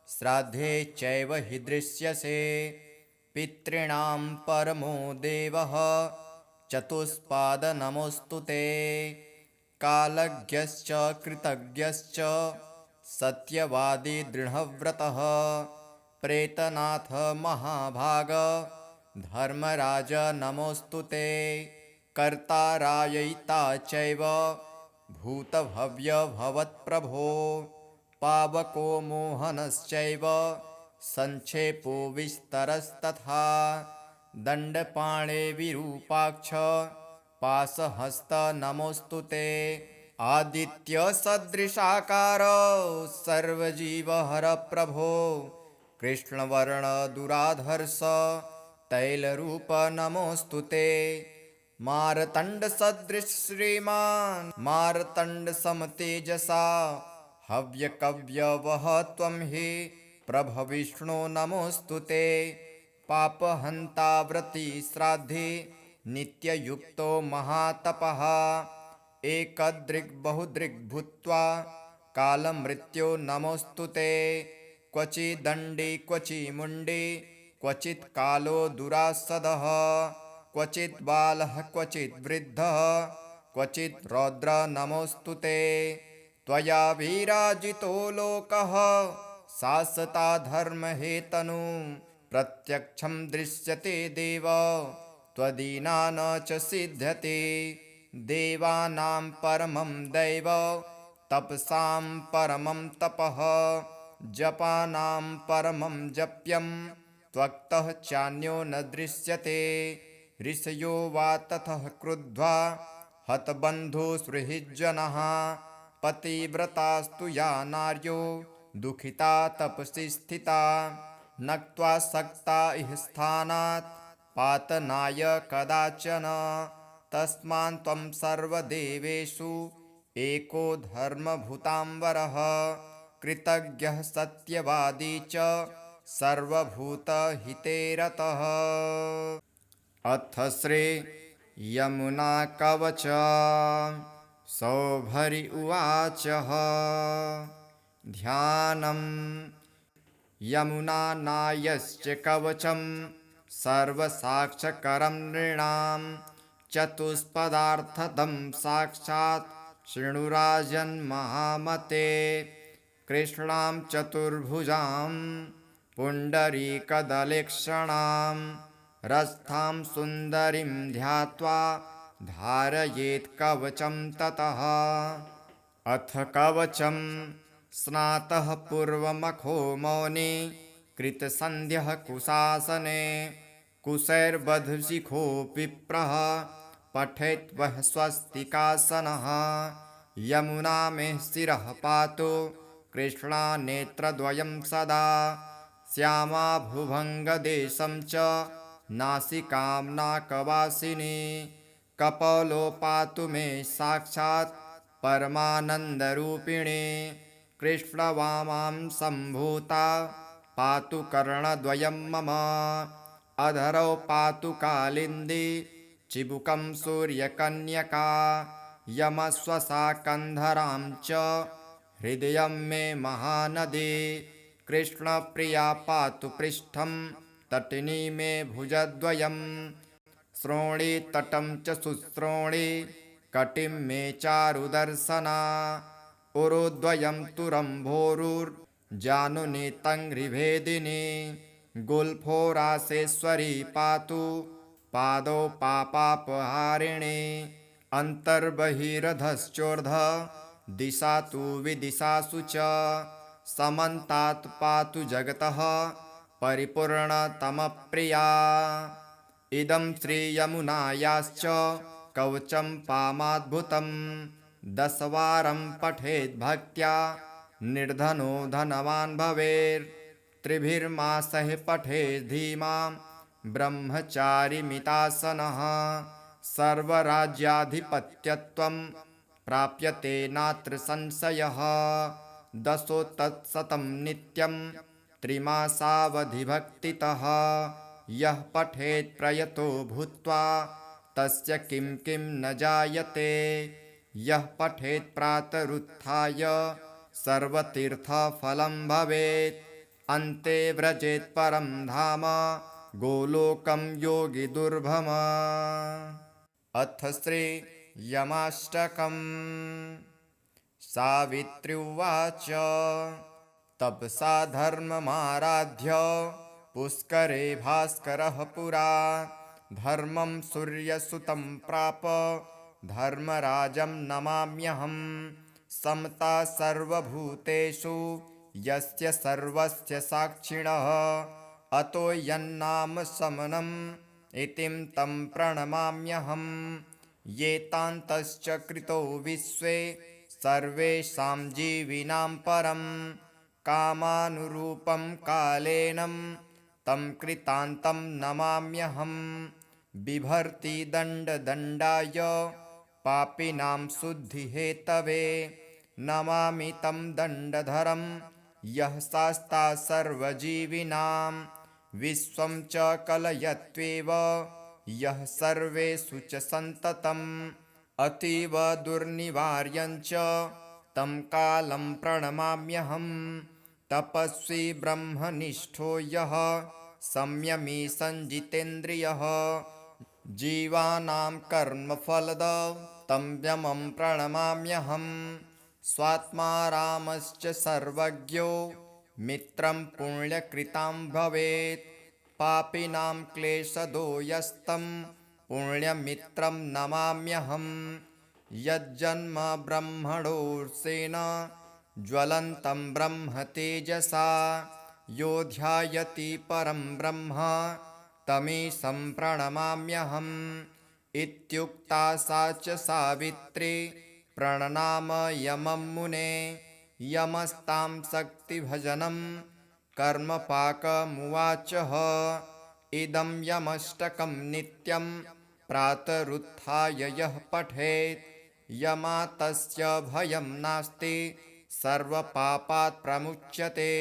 श्राद्धे चैव हि दृश्यसे पितॄणां परमो देवः चतुष्पाद नमोऽस्तु ते। कालज्ञश्च कृतज्ञश्च सत्यवादी दृढव्रतः प्रेतनाथ महाभाग धर्मराज नमोऽस्तु ते। कर्तारायिता चैव भूतभव्य भवत्प्रभो पावको मोहनश्चैव संक्षेपो विस्तरस्तथा दण्डपाणे विरूपाक्ष पाशहस्त नमोऽस्तु ते। आदित्यसदृशाकार सर्वजीवहर प्रभो कृष्णवर्णदुराधर्ष तैलरूप नमोऽस्तु ते। मार्तण्डसदृश श्रीमान् मार्तण्डसमतेजसा हव्यकव्यवः त्वं हि प्रभविष्णो नमोऽस्तु ते। पापहन्ता व्रती श्राद्धे नित्ययुक्तो महातपः एकदृग् बहुदृग् भूत्वा कालमृत्यो नमोऽस्तु ते। क्वचिदण्डी क्वचिमुण्डी क्वचित् कालो दुरासदः क्वचित् बालः क्वचित् वृद्धः क्वचित् रौद्र नमोऽस्तु ते। त्वया विराजितो लोकः शासता धर्महेतनु प्रत्यक्षं दृश्यते देव त्वदीना न च सिद्ध्यते। देवानां परमं दैव तपसां परमं तपः जपानां परमं जप्यं त्वक्तः चान्यो न दृश्यते। ऋषयो वा ततः क्रुद्ध्वा हतबन्धुसुहृज्जनाः पतिव्रतास्तु या नार्यो दुःखिता तपसि स्थिता नक्त्वा सक्ता इह स्थानात् पातनाय कदाचन। तस्मान् त्वं सर्वदेवेषु एको धर्मभूताम्बरः कृतज्ञः सत्यवादी च सर्वभूतहिते रतः। अथ श्री यमुनाकवच सौभरि उवाच ध्यानं यमुनानायश्च कवचं सर्वसाक्षकरं नृणां चतुष्पदार्थदं साक्षात् शृणुराजन्महामते। कृष्णां चतुर्भुजां पुण्डरीकदलेक्षणां रस्थां सुन्दरीं ध्यात्वा धारयेत् कवचं ततः। अथ कवचं स्नातः पूर्वमखो मौनी कृतसन्ध्यः कुशासने कुशैर्बधशिखो विप्रः पठेत् वः स्वस्तिकासनः। यमुना मे शिरः पातु कृष्णानेत्रद्वयं सदा श्यामा भुभङ्गदेशं च नासिकां नाकवासिनी। कपोलो पातु मे साक्षात् परमानन्दरूपिणी। कृष्णवामां सम्भूता पातु कर्णद्वयं मम। अधरौ पातु कालिन्दी चिबुकं सूर्यकन्यका। यमश्वसा कन्धरां च हृदयं मे महानदी। कृष्णप्रिया पातु पृष्ठं तटिनी मे भुजद्वयम्। श्रोणी तटं च शुश्रोणी कटिं मे चारुदर्शना। उरुद्वयं तु रम्भोरुर्जानुनी तङ्घ्रिभेदिनी। गुल्फो रासेश्वरी पातु पादौ पापापहारिणी। अन्तर्बहिरधश्चोर्ध्व दिशा तु विदिशासु च। समन्तात् पातु जगतः परिपूर्णतमप्रिया। इदं श्रीयमुनायाश्च कवचं पामाद्भुतं। 10 पठेद् भक्त्या निर्धनो धनवान् भवेत्। 3 मासैः पठेद् धीमां ब्रह्मचारिमितासनः। सर्वराज्याधिपत्यत्वं प्राप्यते नात्र संशयः। 10 तत्शतं नित्यं 3 मासावधिभक्तितः। यः पठेत् प्रयतो भूत्वा तस्य किं किं न जायते। यः पठेत् प्रातरुत्थाय सर्वतीर्थफलं भवेत्। अन्ते व्रजेत् परं धाम गोलोकं योगिदुर्भम। अथ श्री यमाष्टकम् सावित्री उवाच तपसा धर्ममाराध्य पुष्करे भास्करः पुरा। धर्मं सूर्यसुतं प्राप धर्मराजं नमाम्यहम्। समता सर्वभूतेषु यस्य सर्वस्य साक्षिणः। अतो यन्नाम समनम् इतिं तं प्रणमाम्यहम्। एतान्तश्च कृतो विश्वे सर्वेषां जीविनां परं। कामानुरूपं कालेनं तं कृतान्तं नमाम्यहम्। बिभर्ति दण्डदण्डाय पापिनां शुद्धिहेतवे। नमामि तं दण्डधरं यः शास्ता सर्वजीविनां। विश्वं च कलयत्वेव यः सर्वेषु च सन्ततम्। अतीव दुर्निवार्यं च तं कालं प्रणमाम्यहम्। तपस्वी ब्रह्मनिष्ठो यः संयमी संजितेन्द्रियः। जीवानां कर्मफलदं तं यमं प्रणमाम्यहम्। स्वात्मा रामश्च सर्वज्ञो मित्रं पुण्यकृतां भवेत्। पापिनां क्लेशदो यस्तं पुण्यमित्रं नमाम्यहम् यज्जन्म ब्रह्मणोऽर्षेण ज्वलन्तं ब्रह्म तेजसा यो ध्यायति परं ब्रह्म तमीशं प्रणमाम्यहम् इत्युक्ता सा च सावित्री प्रणनाम यमं मुने यमस्तां शक्तिभजनं कर्मपाकमुवाचः इदं यमष्टकं नित्यं प्रातरुत्थाय यः पठेत् यमातस्य भयं नास्ति सर्वपापात् प्रमुच्यते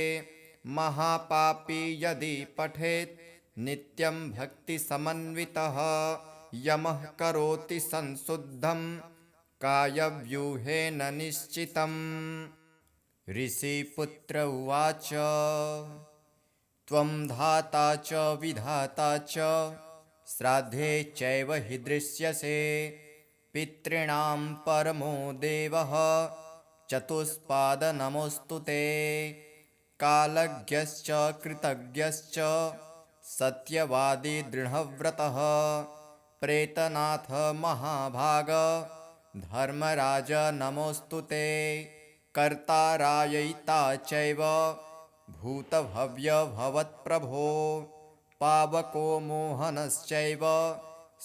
महापापी यदि पठेत् नित्यं भक्तिसमन्वितः यमः करोति संशुद्धं कायव्यूहेन निश्चितम्। ऋषिपुत्र उवाच त्वं धाता च विधाता च श्राद्धे चैव हि दृश्यसे पितॄणां परमो देवः चतुष्पाद नमोऽस्तु ते कालज्ञश्च कृतज्ञश्च सत्यवादी दृढव्रतः प्रेतनाथ महाभाग धर्मराज नमोऽस्तु ते कर्तारायिता चैव भूतभव्य भवत्प्रभो पावको मोहनश्चैव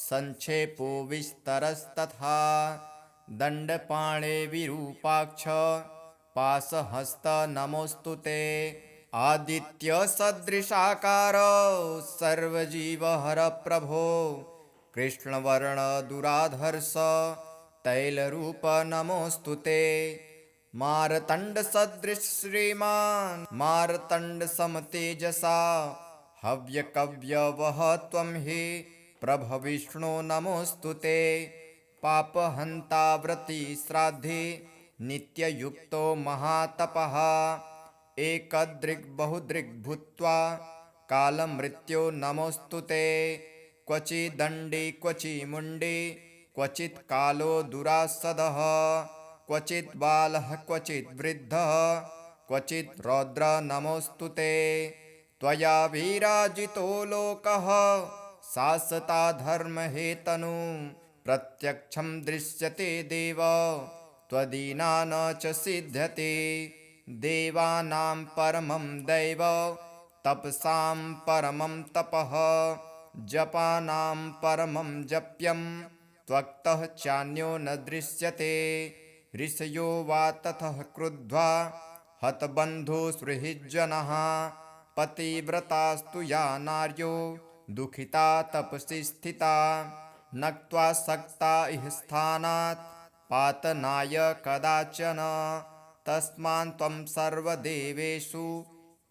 संक्षेपो विस्तरस्तथा दण्डपाणे विरूपाक्ष पाशहस्त नमोऽस्तु ते आदित्यसदृशाकार सर्वजीवहर प्रभो कृष्णवर्णदुराधर्ष तैलरूप नमोऽस्तु ते मार्तण्डसदृश श्रीमान् मार्तण्डसमतेजसा हव्यकव्यवः त्वं हि प्रभविष्णो नमोऽस्तु ते पापहन्ता व्रती श्राद्धे नित्ययुक्तो महातपः एकदृग्बहुदृग् भूत्वा कालमृत्यो नमोऽस्तु ते क्वचिदण्डी क्वचिमुण्डी क्वचित् कालो दुरासदः क्वचित् बालः क्वचित् वृद्धः क्वचित् रौद्र नमोऽस्तु ते त्वया विराजितो लोकः शासता धर्महेतनु प्रत्यक्षं दृश्यते देव त्वदीना न च सिद्ध्यते देवानां परमं दैव तपसां परमं तपः जपानां परमं जप्यं त्वक्तः चान्यो न दृश्यते ऋषयो वा ततः क्रुद्ध्वा हतबन्धुसुहृज्जनः पतिव्रतास्तु या नार्यो दुःखिता तपसि स्थिता नक्त्वा सक्ता इह स्थानात् पातनाय कदाचन तस्मान् त्वं सर्वदेवेषु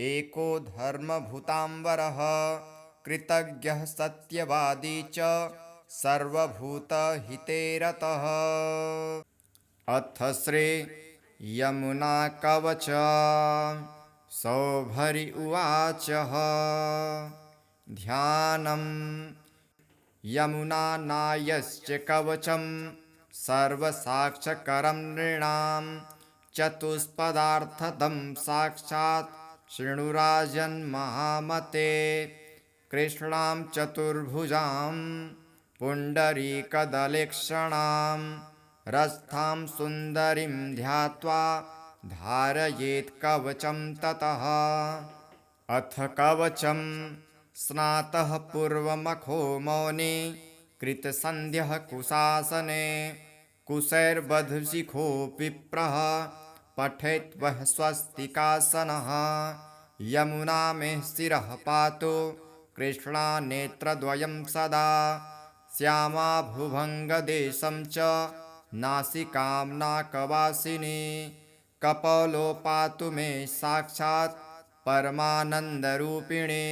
एको धर्मभूताम्बरः कृतज्ञः सत्यवादी च सर्वभूतहिते रतः। अथ श्री यमुना कवच सौभरि उवाच ध्यानं यमुनानायश्च कवचं सर्वसाक्षकरं नृणां चतुष्पदार्थदं साक्षात् शृणुराजन्महामते कृष्णां चतुर्भुजां पुण्डरीकदलेक्षणां रस्थां सुन्दरीं ध्यात्वा धारयेत् कवचं ततः अथ कवचं स्नातः पूर्वमखो मौनी कृतसन्ध्यः कुशासने कुशैर्बधशिखो विप्रः पठेत् वः स्वस्तिकासनः यमुना मे शिरः पातु कृष्णा नेत्रद्वयं सदा श्यामा भुभङ्गदेशं च नासिकां नाकवासिनी कपोलो पातु मे साक्षात् परमानन्दरूपिणी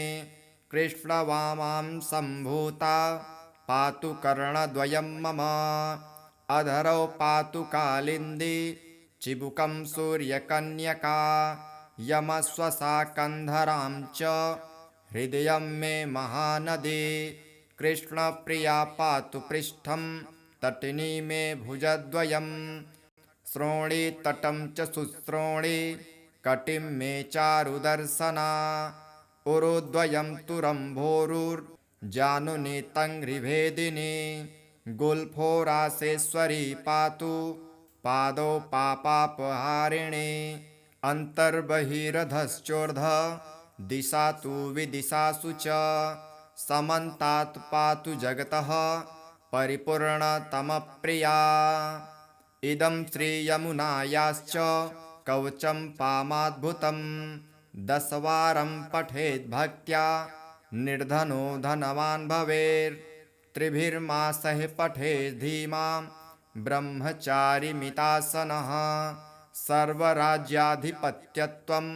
कृष्णवामां सम्भूता पातु कर्णद्वयं मम अधरौ पातु कालिन्दी चिबुकं सूर्यकन्यका यमश्वसा कन्धरां च हृदयं मे महानदी कृष्णप्रिया पातु पृष्ठं तटिनी मे भुजद्वयं श्रोणी तटं च शुश्रोणी कटिं मे चारुदर्शना उरुद्वयं तुरम्भोरुर् जानुनीतङ्घ्रिभेदिनी गुल्फोरासेश्वरी पातु पादौ पापापहारिणी अन्तर्बहिरधश्चोर्ध्व दिशा तु विदिशासु च समन्तात् पातु जगतः परिपूर्णतमप्रिया इदं श्रीयमुनायाश्च कवचं पामाद्भुतं 10 वारं पठेद् भक्त्या निर्धनो धनवान् भवेत् त्रिभिर्मासैः पठेद् धीमां ब्रह्मचारिमितासनः सर्वराज्याधिपत्यत्वं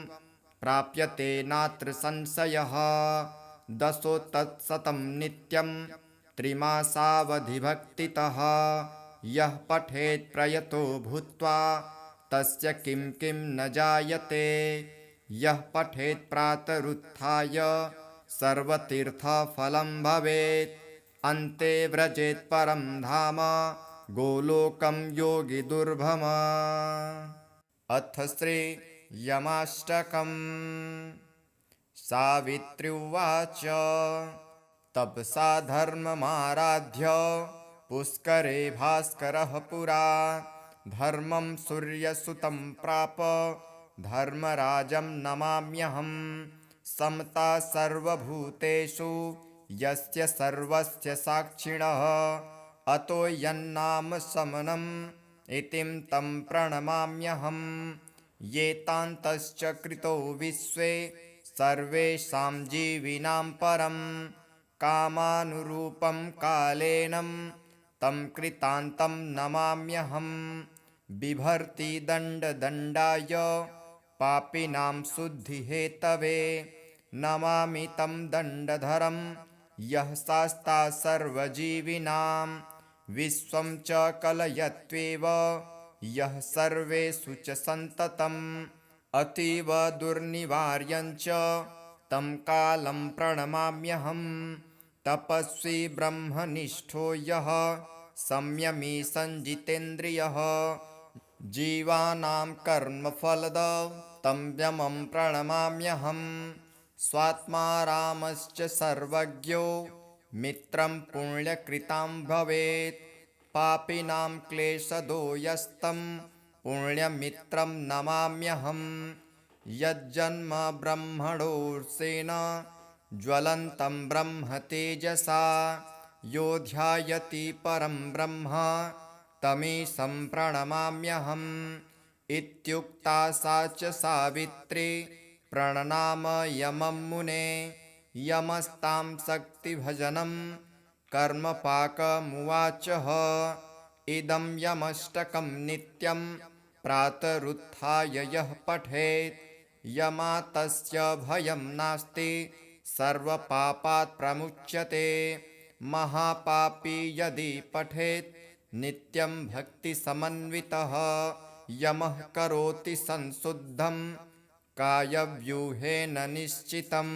प्राप्यते नात्र संशयः 10 तत्शतं नित्यं त्रिमासावधिभक्तितः यः पठेत् प्रयतो भूत्वा तस्य किं किं न जायते यः पठेत् प्रातरुत्थाय सर्वतीर्थफलं भवेत् अन्ते व्रजेत् परं धाम गोलोकं योगिदुर्भम अथ श्री यमाष्टकम् सावित्री उवाच तपसा धर्ममाराध्य पुष्करे भास्करः पुरा धर्मं सूर्यसुतं प्राप धर्मराजं नमाम्यहं समता सर्वभूतेषु यस्य सर्वस्य साक्षिणः अतो यन्नाम समनम् इतिं तं प्रणमाम्यहं येतान्तश्च कृतो विश्वे सर्वेषां जीविनां परं कामानुरूपं कालेनं तं कृतान्तं नमाम्यहं बिभर्ति दण्डदण्डाय पापिनां शुद्धिहेतवे नमामि तं दण्डधरं यः शास्ता सर्वजीविनां विश्वं च कलयत्वेव यः सर्वेषु च सन्ततम् अतीव दुर्निवार्यञ्च तं कालं प्रणमाम्यहं तपस्वी ब्रह्मनिष्ठो यः संयमी संजितेन्द्रियः जीवानां कर्मफलदं तं यमं प्रणमाम्यहं स्वात्मा रामश्च सर्वज्ञो मित्रं पुण्यकृतां भवेत् पापिनां क्लेशदो यस्तं पुण्यमित्रं नमाम्यहं यज्जन्म ब्रह्मणोऽर्षेण ज्वलन्तं ब्रह्म तेजसा यो ध्यायति परं ब्रह्म तमीशं प्रणमाम्यहम् इत्युक्ता सा च सावित्री प्रणनाम यमं मुने यमस्तां शक्तिभजनं कर्मपाकमुवाचः इदं यमष्टकं नित्यं प्रातरुत्थाय यः पठेत् यमातस्य भयं नास्ति सर्वपापात् प्रमुच्यते महापापी यदि पठेत् नित्यं भक्तिसमन्वितः यमः करोति संशुद्धं कायव्यूहेन निश्चितम्।